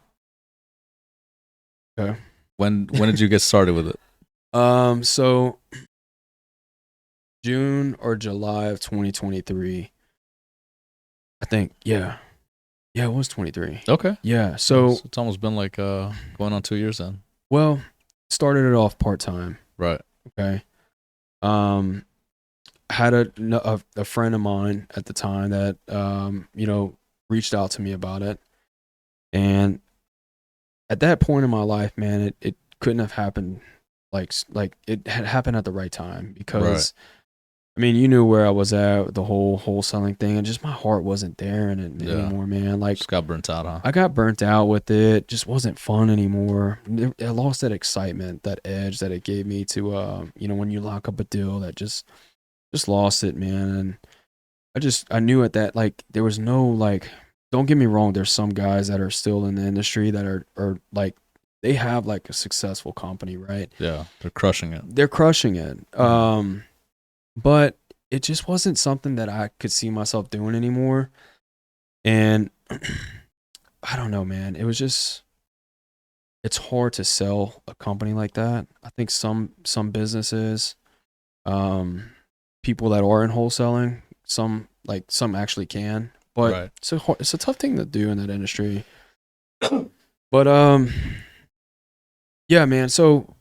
Okay. When did you get started with it? So June or July of 2023. I think, yeah. Yeah, it was 23. Okay. Yeah. So it's almost been like going on 2 years then. well, started it off part-time. Right. Okay. Had a friend of mine at the time that you know, reached out to me about it. And at that point in my life, man, it couldn't have happened like it had happened at the right time, because I mean, you knew where I was at with the whole wholesaling thing, and just my heart wasn't there in it anymore, man. Like, just got burnt out, huh? I got burnt out with it. Just wasn't fun anymore. I lost that excitement, that edge that it gave me to, you know, when you lock up a deal, that just lost it, man. And I knew at that, like, there was no, like, don't get me wrong. There's some guys that are still in the industry that are like, they have like a successful company, right? Yeah. They're crushing it. They're crushing it. But it just wasn't something that I could see myself doing anymore. And I don't know, man. It was just, it's hard to sell a company like that. I think some businesses, people that are in wholesaling, some actually can, but Right. it's a tough thing to do in that industry. But yeah, man. So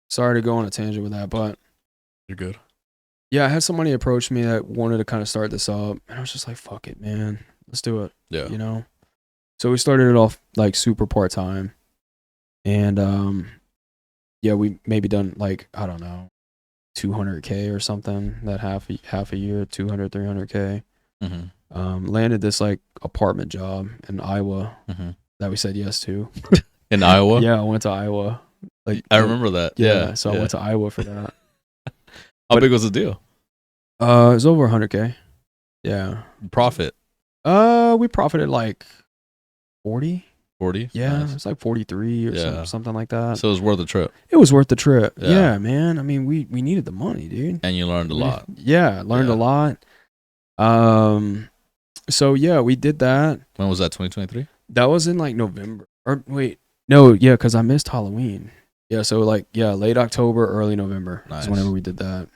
sorry to go on a tangent with that, but You're good. yeah, I had somebody approach me that wanted to kind of start this up, and I was just like, "Fuck it, man, let's do it." Yeah. So we started it off like super part time, and yeah, we maybe done like, I don't know, 200K or something that half a year, 200, 300K. Mm-hmm. Landed this like apartment job in Iowa Mm-hmm. that we said yes to. In Iowa? Yeah, I went to Iowa. Like, I remember that. Yeah. So I went to Iowa for that. How big was the deal? It was over 100K. Yeah. Profit? We profited like 40. 40? Yeah, Nice. it's like 43 or something like that. So it was worth the trip. It was worth the trip. Yeah. Yeah, man. I mean, we needed the money, dude. And you learned a lot. Yeah, learned a lot. So yeah, we did that. When was that, 2023? That was in like November. Or wait, no, yeah, because I missed Halloween. Yeah, so like, yeah, late October, early November Nice. is whenever we did that.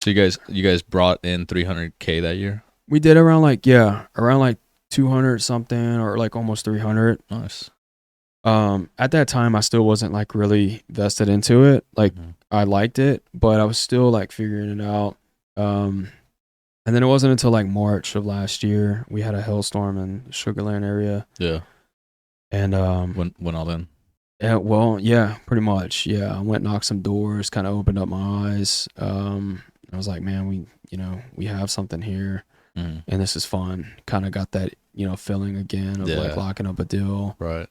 So you guys brought in 300K that year? We did around like 200 something, or like almost 300. Nice. At that time I still wasn't like really vested into it. Like, I liked it, but I was still like figuring it out. And then it wasn't until like March of last year we had a hailstorm in the Sugar Land area. Yeah. And went all in. Yeah, well, yeah, pretty much. Yeah, I went, knocked some doors, kind of opened up my eyes. I was like, man, we have something here, and this is fun. Kind of got that, feeling again of like locking up a deal. Right.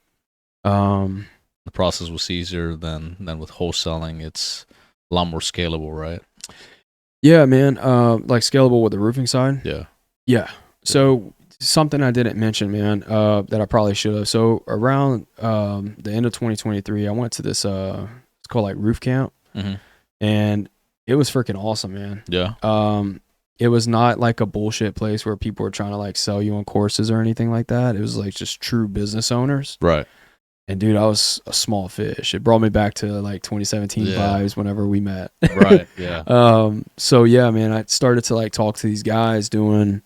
The process was easier than with wholesaling. It's a lot more scalable, right? Yeah, man. Like scalable with the roofing side. Yeah. Yeah. So something I didn't mention, man, that I probably should have. So around the end of 2023, I went to this it's called like roof camp, and it was freaking awesome, man. Yeah. It was not like a bullshit place where people were trying to like sell you on courses or anything like that. It was like just true business owners. Right. And dude, I was a small fish. It brought me back to like 2017 vibes whenever we met. Right. Yeah. So yeah, man, I started to like talk to these guys doing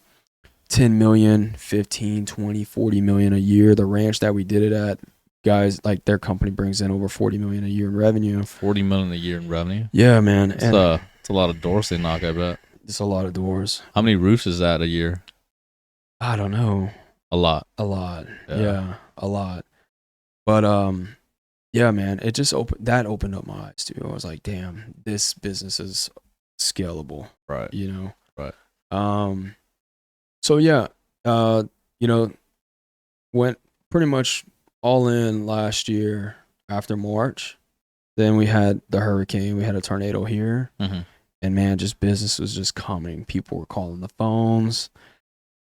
10 million, 15, 20, 40 million a year. The ranch that we did it at, guys, like their company brings in over 40 million a year in revenue. 40 million a year in revenue. Yeah, man. It's a lot of doors they knock, I bet. It's a lot of doors. How many roofs is that a year? I don't know. A lot. Yeah, a lot. But yeah, man, it just opened up my eyes too. I was like, damn, this business is scalable. Right. Right. So yeah, went pretty much all in last year after March. Then we had the hurricane, we had a tornado here, and man, just business was just coming. People were calling the phones.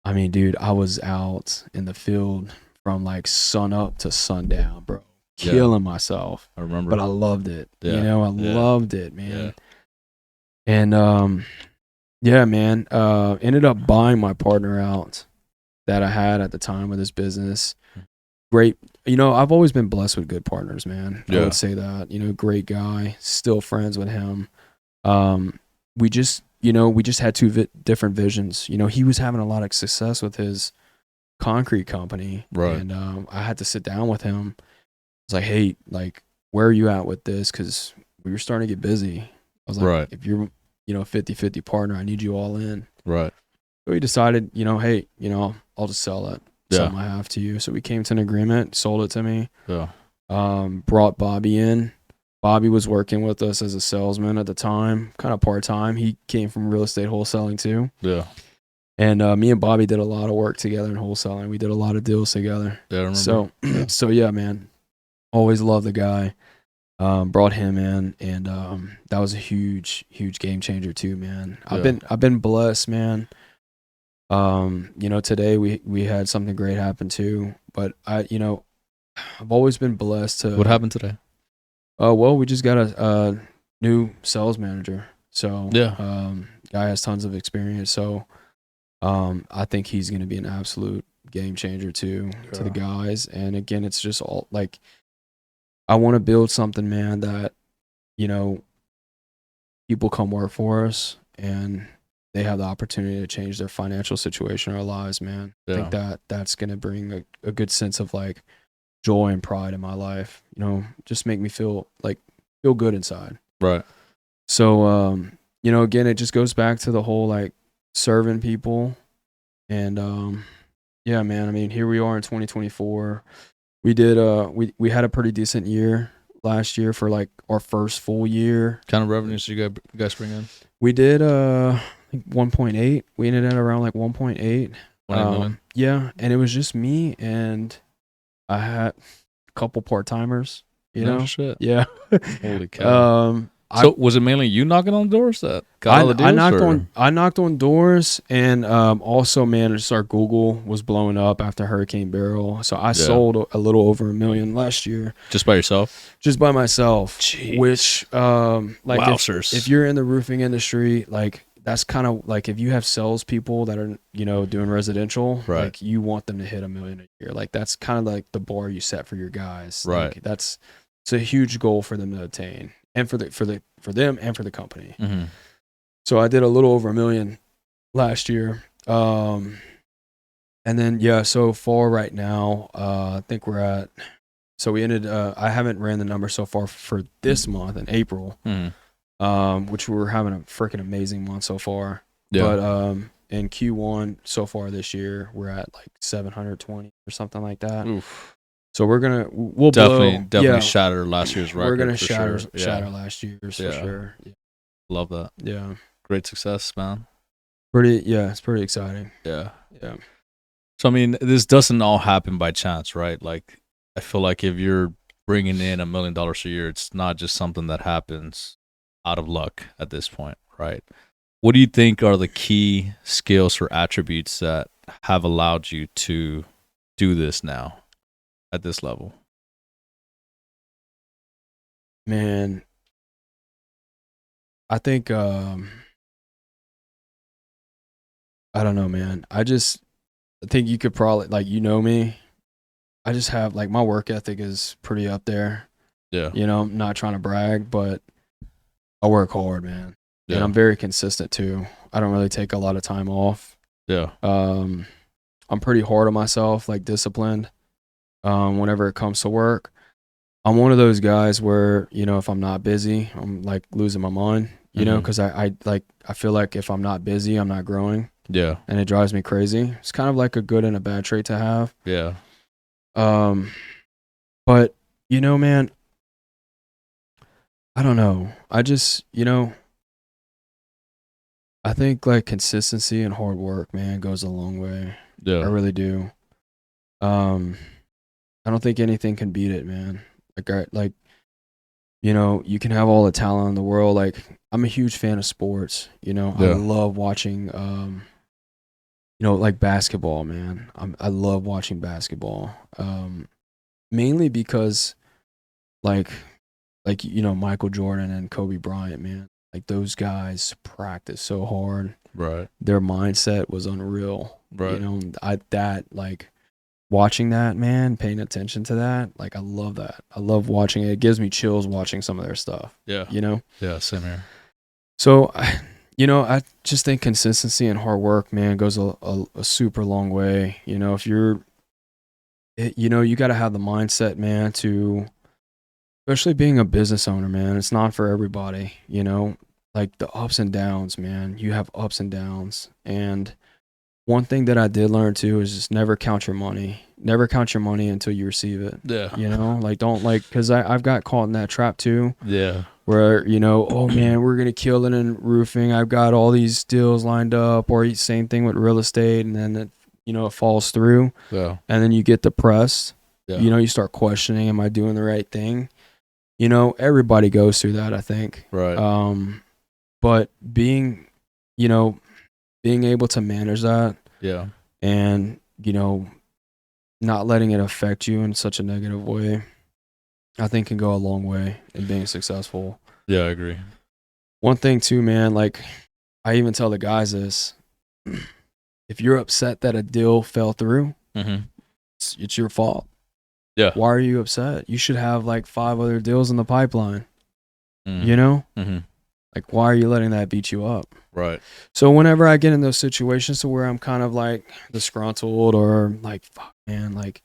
I mean, dude, I was out in the field from like sun up to sundown, bro, killing myself. I remember, but I loved it. Yeah. Loved it, man. Yeah. And yeah, man, ended up buying my partner out that I had at the time with this business. Great. I've always been blessed with good partners, man. I would say that. Great guy, still friends with him. We just had two different visions. He was having a lot of success with his concrete company, right? And I had to sit down with him. I was like, hey, like, where are you at with this? Because we were starting to get busy. I was like, right, if you're 50-50 partner, I need you all in. Right. So we decided, hey, I'll just sell it. Something I have to you. So we came to an agreement, sold it to me. Yeah. Brought Bobby in. Bobby was working with us as a salesman at the time, kind of part-time. He came from real estate wholesaling too. Yeah. And me and Bobby did a lot of work together in wholesaling. We did a lot of deals together. Yeah, I remember. So yeah, man. Always loved the guy. Brought him in, and that was a huge, huge game changer too, man. Yeah. I've been blessed, man. Today we had something great happen too, but I've always been blessed to. What happened today? Well, we just got a new sales manager. So yeah, guy has tons of experience. So I think he's going to be an absolute game changer too to the guys. And again, it's just all like, I want to build something, man, that, you know, people come work for us and they have the opportunity to change their financial situation or their lives, man. I think that's going to bring a good sense of like joy and pride in my life, you know, just make me feel good inside. Right. So, you know, again, it just goes back to the whole like serving people. And, yeah, man, I mean, here we are in 2024. We did, we had a pretty decent year last year for like our first full year. Kind of revenues you guys bring in? We did, I think 1.8. We ended at around like 1.8. 20 million? Yeah. And it was just me and I had a couple part-timers, you know? Shit. Yeah. Holy cow. So was it mainly you knocking on doors that got all the deals? I knocked on doors, and also managed our Google was blowing up after Hurricane Beryl. So I sold a little over $1 million last year. Just by yourself? Just by myself. Jeez. Which like Wowzers. if you're in the roofing industry, like that's kind of like if you have salespeople that are, you know, doing residential, right, like you want them to hit $1 million a year. Like that's kind of like the bar you set for your guys. Right. Like, it's a huge goal for them to attain. And for them and for the company. Mm-hmm. So I did a little over $1 million last year. And then, so far right now, I think we're at, so we ended, I haven't ran the number so far for this month in April, which we're having a freaking amazing month so far. Yeah. But in Q1 so far this year, we're at like 720 or something like that. Oof. So we'll definitely shatter last year's record. We're gonna shatter last year's for sure. Yeah. Love that. Yeah, great success, man. It's pretty exciting. Yeah. So I mean, this doesn't all happen by chance, right? Like, I feel like if you're bringing in $1 million a year, it's not just something that happens out of luck at this point, right? What do you think are the key skills or attributes that have allowed you to do this now? At this level? Man, I think I don't know, man. I think you could probably, like, you know me. I just have like my work ethic is pretty up there. Yeah. You know, I'm not trying to brag, but I work hard, man. Yeah. And I'm very consistent too. I don't really take a lot of time off. Yeah. I'm pretty hard on myself, like disciplined. Whenever it comes to work, I'm one of those guys where, you know, if I'm not busy, I'm like losing my mind, you know, because I feel like if I'm not busy, I'm not growing. Yeah. And it drives me crazy. It's kind of like a good and a bad trait to have. Yeah. But, you know, man, I don't know. I just, you know, I think like consistency and hard work, man, goes a long way. Yeah. I really do. I don't think anything can beat it, man. Like, you know, you can have all the talent in the world. Like, I'm a huge fan of sports. You know, I love watching, you know, like basketball, man. I love watching basketball. Mainly because, like you know, Michael Jordan and Kobe Bryant, man. Like those guys practice so hard. Right. Their mindset was unreal. Right. You know, watching that, man, paying attention to that, like I love that. I love watching it. It gives me chills watching some of their stuff. Yeah. You know? Yeah, same here. So, you know, I just think consistency and hard work, man, goes a super long way. You know, if you know, you got to have the mindset, man, to, especially being a business owner, man, it's not for everybody, you know, like the ups and downs, man. You have ups and downs. And one thing that I did learn too is just never count your money. Never count your money until you receive it. Yeah. You know, like don't because I've got caught in that trap too. Yeah. Where, you know, oh man, we're going to kill it in roofing. I've got all these deals lined up, or same thing with real estate. And then, it falls through. Yeah. And then you get depressed. Yeah. You know, you start questioning, am I doing the right thing? You know, everybody goes through that, I think. Right. But being able to manage that, yeah, and, you know, not letting it affect you in such a negative way, I think can go a long way in being successful. Yeah, I agree. One thing too, man, like I even tell the guys this, if you're upset that a deal fell through, it's your fault. Yeah. Why are you upset? You should have like 5 other deals in the pipeline. Mm. You know? Mm-hmm. Like, why are you letting that beat you up? Right. So whenever I get in those situations to where I'm kind of like disgruntled or like, fuck, man, like,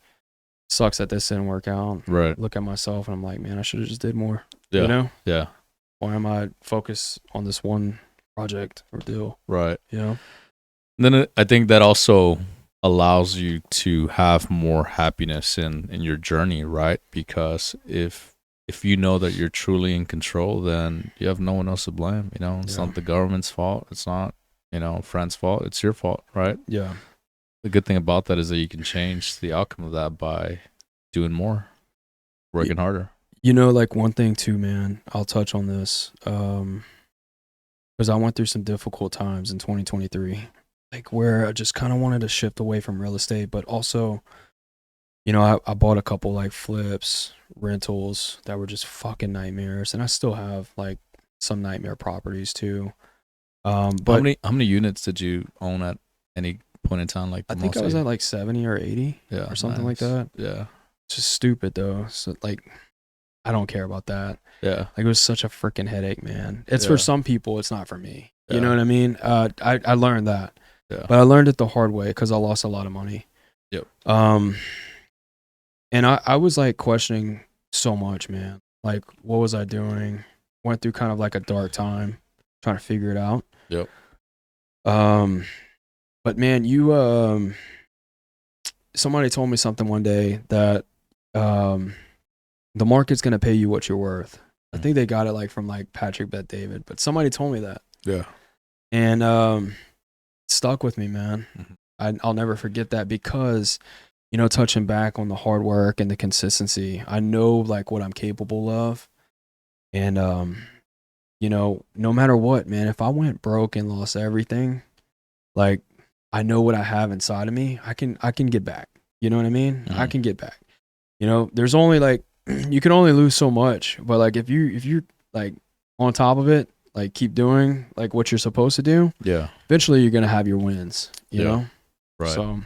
sucks that this didn't work out. Right. Look at myself and I'm like, man, I should have just did more. Yeah. You know? Yeah. Why am I focused on this one project or deal? Right. You know? And then I think that also allows you to have more happiness in your journey, right? Because if you know that you're truly in control, then you have no one else to blame. You know, it's not the government's fault. It's not, a friend's fault. It's your fault, right? Yeah. The good thing about that is that you can change the outcome of that by doing more, working harder. You know, like one thing too, man, I'll touch on this. Because I went through some difficult times in 2023, like where I just kind of wanted to shift away from real estate, but also, I bought a couple like flips, rentals that were just fucking nightmares, and I still have like some nightmare properties too. But how many units did you own at any point in time? Like I think I was at like 70 or 80 or something like that. Yeah. It's just stupid though. So like, I don't care about that. Yeah. Like, it was such a freaking headache, man. It's for some people. It's not for me. You Yeah. know what I mean? I learned that. Yeah. But I learned it the hard way because I lost a lot of money. Yep. And I was like questioning so much, man. Like, what was I doing? Went through kind of like a dark time trying to figure it out. Yep. But man, somebody told me something one day that the market's going to pay you what you're worth. I think they got it like from like Patrick Bet David, but somebody told me that. Yeah. And it stuck with me, man. I'll never forget that because, touching back on the hard work and the consistency, I know like what I'm capable of. And, no matter what, man, if I went broke and lost everything, like I know what I have inside of me. I can get back. You know what I mean? Mm-hmm. I can get back. There's only like, you can only lose so much, but like if you're like on top of it, like keep doing like what you're supposed to do, yeah, eventually you're gonna have your wins, you know? Right. So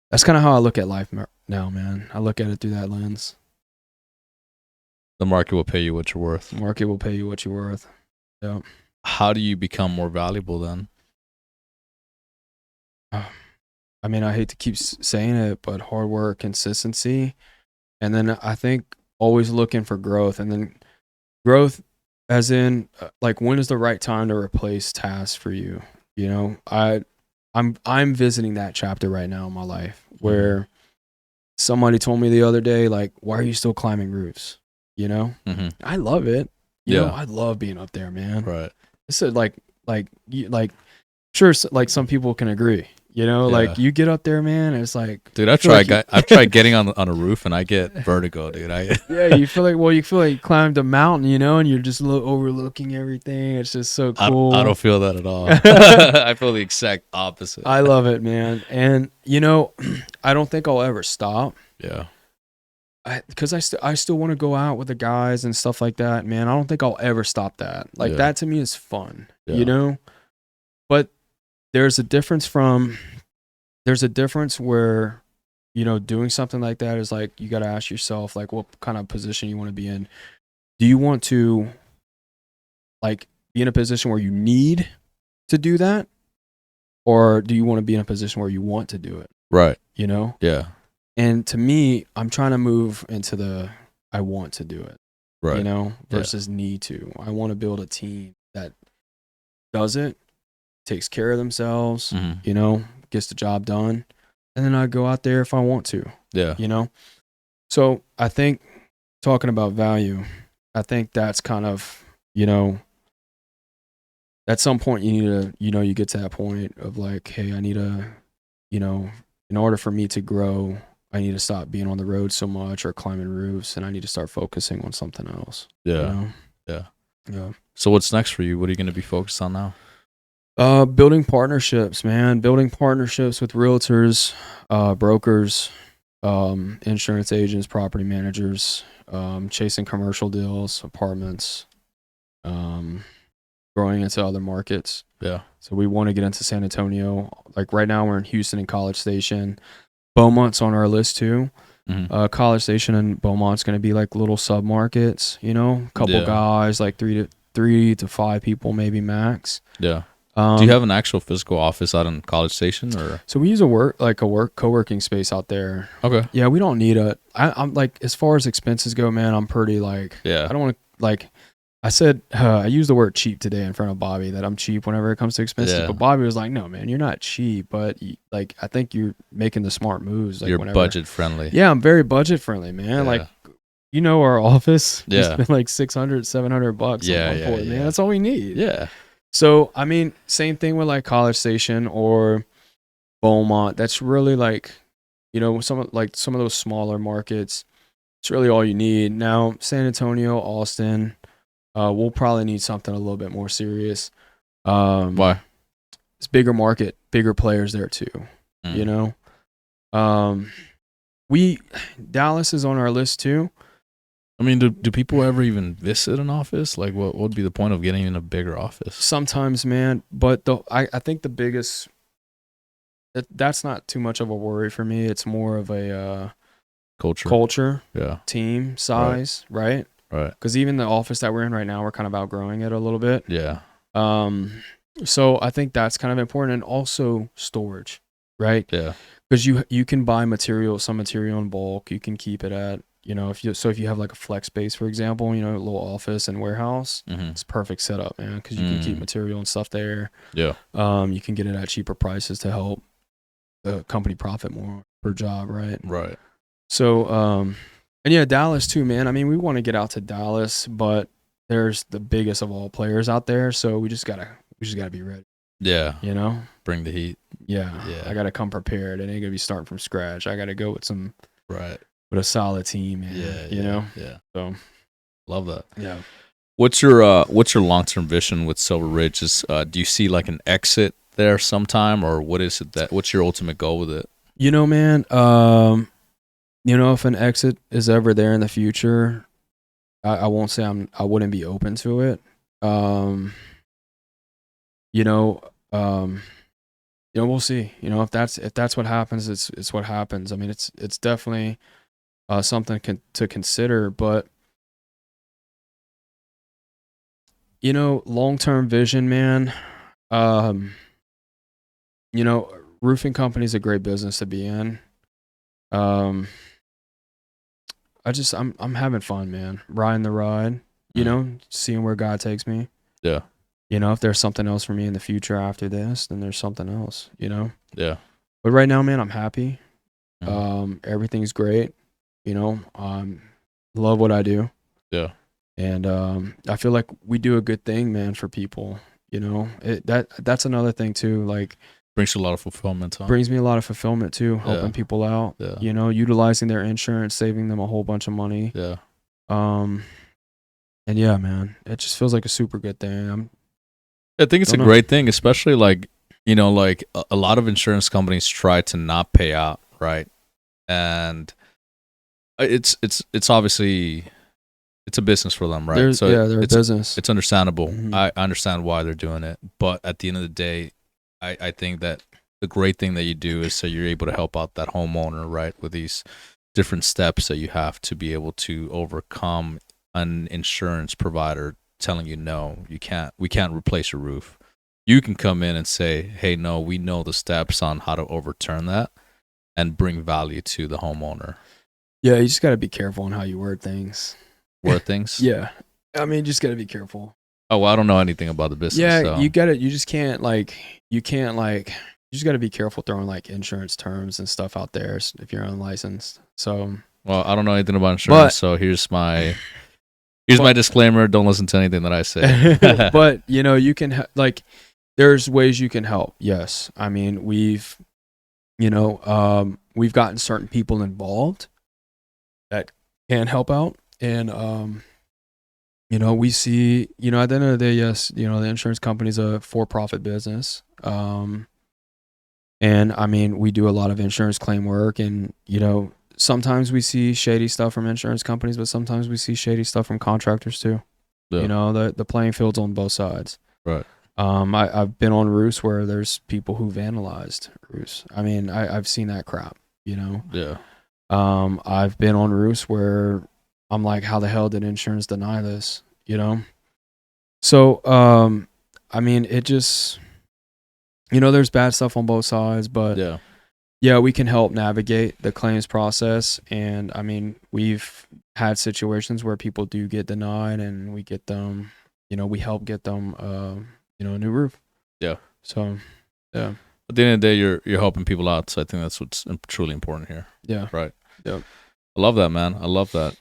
that's kind of how I look at life now, man. I look at it through that lens. The market will pay you what you're worth. The market will pay you what you're worth. Yeah. How do you become more valuable then? I mean, I hate to keep saying it, but hard work, consistency, and then I think always looking for growth, and then growth as in like when is the right time to replace tasks for you? I'm visiting that chapter right now in my life where somebody told me the other day, like, why are you still climbing roofs? I love it. You know, I love being up there, man. Right. It's sure, like some people can agree. Like you get up there, man, and it's like, dude, I've tried getting on a roof and I get vertigo, dude. Yeah, you feel like you climbed a mountain, and you're just overlooking everything. It's just so cool. I don't feel that at all. I feel the exact opposite. I love it, man. And I don't think I'll ever stop. Yeah. Because I still want to go out with the guys and stuff like that, man. I don't think I'll ever stop that. Like that to me is fun, But there's a difference where, doing something like that is like, you got to ask yourself, like, what kind of position you want to be in. Do you want to like be in a position where you need to do that? Or do you want to be in a position where you want to do it? Right. Yeah. And to me, I'm trying to move into the, I want to do it, right. Versus need to. I want to build a team that does it, takes care of themselves, gets the job done. And then I go out there if I want to, So I think talking about value, I think that's kind of, at some point you need to, you get to that point of like, hey, I need to, in order for me to grow, I need to stop being on the road so much or climbing roofs, and I need to start focusing on something else. Yeah. Yeah. So what's next for you? What are you going to be focused on now? Building partnerships, man. Building partnerships with realtors, brokers, insurance agents, property managers, chasing commercial deals, apartments, growing into other markets. Yeah. So we want to get into San Antonio. Like right now we're in Houston and College Station. Beaumont's on our list too. College Station and Beaumont's going to be like little sub markets, you know, couple guys, like three to five people maybe max. Yeah. Do you have an actual physical office out in College Station, or? So we use co-working space out there. Okay. Yeah, we don't need I'm like, as far as expenses go, man, I'm pretty like, I don't want to, like, I said, I used the word cheap today in front of Bobby, that I'm cheap whenever it comes to expenses. But Bobby was like, no, man, you're not cheap, but like, I think you're making the smart moves. Like, you're budget friendly. Yeah, I'm very budget friendly, man. Like, you know, our office, we Yeah. spend like $600-$700 man. That's all we need. Yeah. So, I mean, same thing with like College Station or Beaumont. That's really like, you know, some of those smaller markets, it's really all you need. Now, San Antonio, Austin, we'll probably need something a little bit more serious. Why? It's bigger market, bigger players there too, you know? Dallas is on our list too. I mean, do people ever even visit an office? Like, what would be the point of getting in a bigger office? Sometimes, man. But I think the biggest, that's not too much of a worry for me. It's more of a culture, team size, right? Right. Because even the office that we're in right now, we're kind of outgrowing it a little bit. Yeah. So I think that's kind of important, and also storage, right? Yeah. Because you can buy some material in bulk. You can keep it at, you know, if you have like a flex space, for example, you know, a little office and warehouse, it's perfect setup, man, because you can keep material and stuff there. Yeah. You can get it at cheaper prices to help the company profit more per job, right? Right. So, and yeah, Dallas too, man. I mean, we want to get out to Dallas, but there's the biggest of all players out there, so we just gotta be ready. Yeah. You know, bring the heat. Yeah. I gotta come prepared. It ain't gonna be starting from scratch. I gotta go with with a solid team, man. You know? Yeah. So love that. Yeah. What's your long-term vision with Silver Ridge? Do you see like an exit there sometime, or what's your ultimate goal with it? You know, man, you know, if an exit is ever there in the future, I won't say I wouldn't be open to it. You know, we'll see. You know, if that's what happens, it's what happens. I mean, it's definitely something to consider, but you know, long-term vision, man. You know, roofing company is a great business to be in. I'm having fun, man. Riding the ride, you know, seeing where God takes me. Yeah. You know, if there's something else for me in the future after this, then there's something else, you know? Yeah. But right now, man, I'm happy. Everything's great. You know, love what I do. Yeah. And I feel like we do a good thing, man, for people. You know, that's another thing too. Like, brings you a lot of fulfillment. Brings me a lot of fulfillment too, helping people out. Yeah. You know, utilizing their insurance, saving them a whole bunch of money. Yeah. And yeah, man, it just feels like a super good thing. I think it's a great thing, especially like, you know, like a lot of insurance companies try to not pay out, right? And it's obviously it's a business for them, right? They're a business. It's understandable. I understand why they're doing it, but at the end of the day, I think that the great thing that you do is so you're able to help out that homeowner, right, with these different steps that you have to be able to overcome an insurance provider telling you, no, we can't replace your roof. You can come in and say, hey, no, we know the steps on how to overturn that and bring value to the homeowner. Yeah, you just got to be careful on how you word things. Word things? Yeah. I mean, just got to be careful. Oh, well, I don't know anything about the business. Yeah, so. you just got to be careful throwing like insurance terms and stuff out there if you're unlicensed. So, well, I don't know anything about insurance, so here's my disclaimer. Don't listen to anything that I say. But, you know, you can there's ways you can help. Yes. I mean, we've gotten certain people involved that can help out. And, you know, we see, you know, at the end of the day, yes, you know, the insurance company's a for-profit business. And I mean, we do a lot of insurance claim work, and, you know, sometimes we see shady stuff from insurance companies, but sometimes we see shady stuff from contractors too. Yeah. You know, the playing field's on both sides. Right. I've been on roofs where there's people who vandalized roofs. I mean, I've seen that crap, you know? Yeah. I've been on roofs where I'm like, how the hell did insurance deny this? You know? So, I mean, it just, there's bad stuff on both sides, but yeah, we can help navigate the claims process. And I mean, we've had situations where people do get denied and we get them, we help get them, a new roof. Yeah. So, yeah. At the end of the day, you're helping people out. So I think that's what's truly important here. Yeah. Right. Yep. I love that, man. I love that.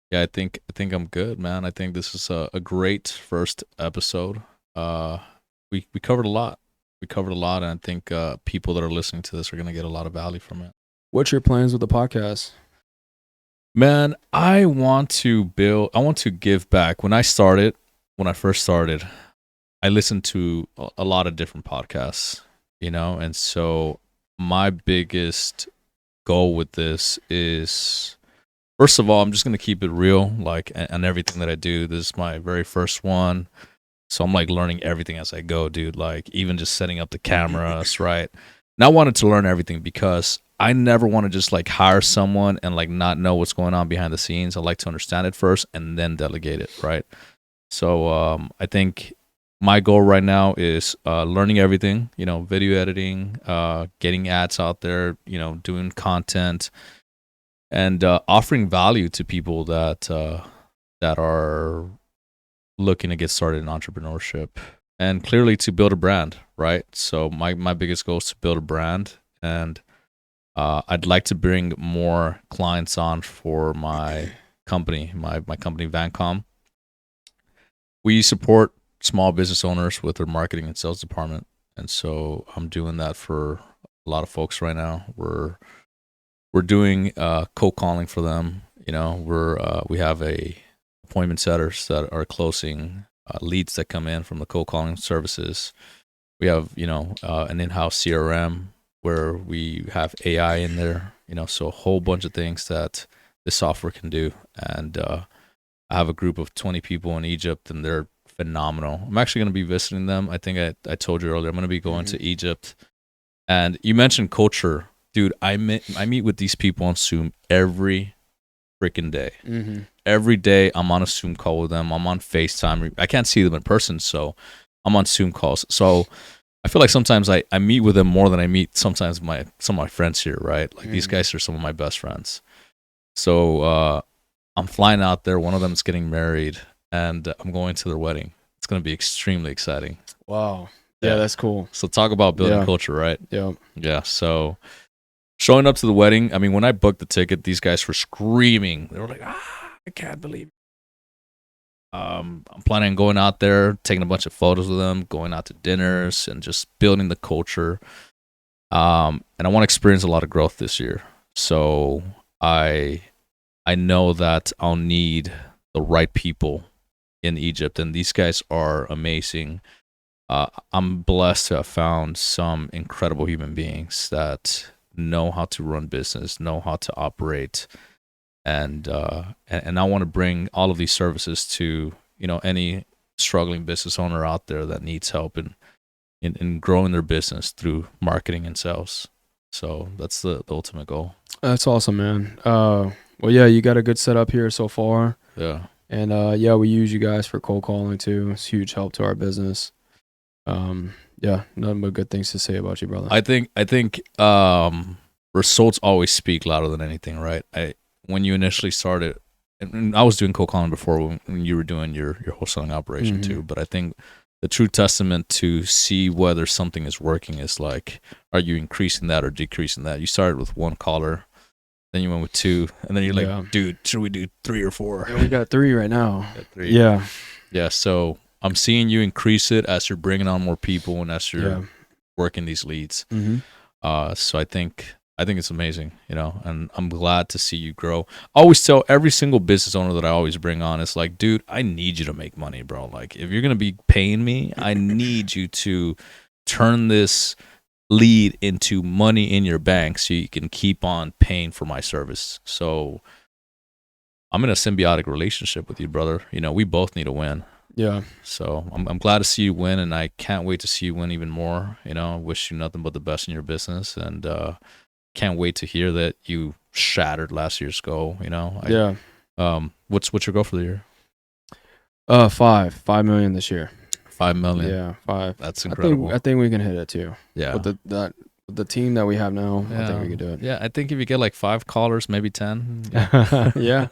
Yeah, I think I'm good, man. I think this is a great first episode. We covered a lot. And I think people that are listening to this are gonna get a lot of value from it. What's your plans with the podcast? Man, I want to give back. When I first started, I listened to a lot of different podcasts, and so my biggest goal with this is, first of all, I'm just going to keep it real, like, and everything that I do. This is my very first one. So I'm like learning everything as I go, dude. Like even just setting up the cameras, right? And I wanted to learn everything because I never want to just like hire someone and like not know what's going on behind the scenes. I like to understand it first and then delegate it, right? So I think my goal right now is learning everything, video editing, getting ads out there, doing content, and offering value to people that are looking to get started in entrepreneurship, and clearly to build a brand, right? So my biggest goal is to build a brand, and I'd like to bring more clients on for my company, my company Vancom. We support small business owners with their marketing and sales department, and so I'm doing that for a lot of folks right now. We're doing cold calling for them. We have appointment setters that are closing leads that come in from the cold calling services. We have an in-house CRM where we have AI in there. So a whole bunch of things that this software can do. And I have a group of 20 people in Egypt, and they're phenomenal. I'm actually going to be visiting them. I think I told you earlier, I'm going to be going to Egypt. And you mentioned culture. Dude, I meet with these people on Zoom every freaking day. Mm-hmm. Every day I'm on a Zoom call with them. I'm on FaceTime. I can't see them in person, so I'm on Zoom calls. So I feel like sometimes I meet with them more than I meet sometimes some of my friends here, right? Like these guys are some of my best friends. So I'm flying out there. One of them is getting married, and I'm going to their wedding. It's going to be extremely exciting. Wow. Yeah, that's cool. So talk about building culture, right? Yeah. Yeah. So showing up to the wedding, I mean, when I booked the ticket, these guys were screaming. They were like, I can't believe it. I'm planning on going out there, taking a bunch of photos with them, going out to dinners, and just building the culture. And I want to experience a lot of growth this year. So I know that I'll need the right people in Egypt, and these guys are amazing. I'm blessed to have found some incredible human beings that know how to run business, know how to operate, and I want to bring all of these services to any struggling business owner out there that needs help in growing their business through marketing and sales. So that's the ultimate goal. That's awesome, man. Well, yeah, you got a good setup here so far. Yeah. And yeah, we use you guys for cold calling too. It's a huge help to our business. Yeah, nothing but good things to say about you, brother. I think results always speak louder than anything, right? When you initially started, and I was doing cold calling before when you were doing your wholesaling operation too, but I think the true testament to see whether something is working is like, are you increasing that or decreasing that? You started with one caller, then you went with two, and then you're like, dude, should we do 3 or 4? Yeah, we got 3 right now. Three. Yeah. Yeah, so I'm seeing you increase it as you're bringing on more people and as you're working these leads. So I think it's amazing, and I'm glad to see you grow. I always tell every single business owner that I always bring on, it's like, dude, I need you to make money, bro. Like, if you're going to be paying me, I need you to turn this lead into money in your bank so you can keep on paying for my service. So I'm in a symbiotic relationship with you, brother. We both need to win. Yeah. So I'm glad to see you win, and I can't wait to see you win even more. You know, wish you nothing but the best in your business, and can't wait to hear that you shattered last year's goal. You know, what's your goal for the year? 5 million this year. 5 million. Yeah, 5. That's incredible. I think we can hit it too. Yeah. With the team that we have now, I think we can do it. Yeah, I think if you get like 5 callers, maybe 10. Yeah.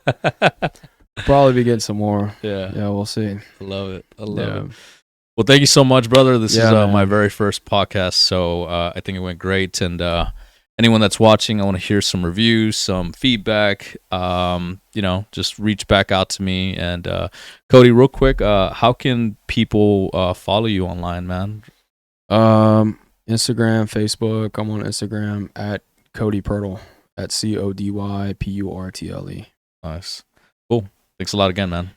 Probably be getting some more. Yeah. Yeah, we'll see. I love it. Well, thank you so much, brother. This is my very first podcast, so I think it went great. And anyone that's watching, I want to hear some reviews, some feedback. Just reach back out to me. And Cody, real quick, how can people follow you online, man? Instagram, Facebook. I'm on Instagram at Cody Purtle, at CODYPURTLE. Nice. Cool. Thanks a lot again, man.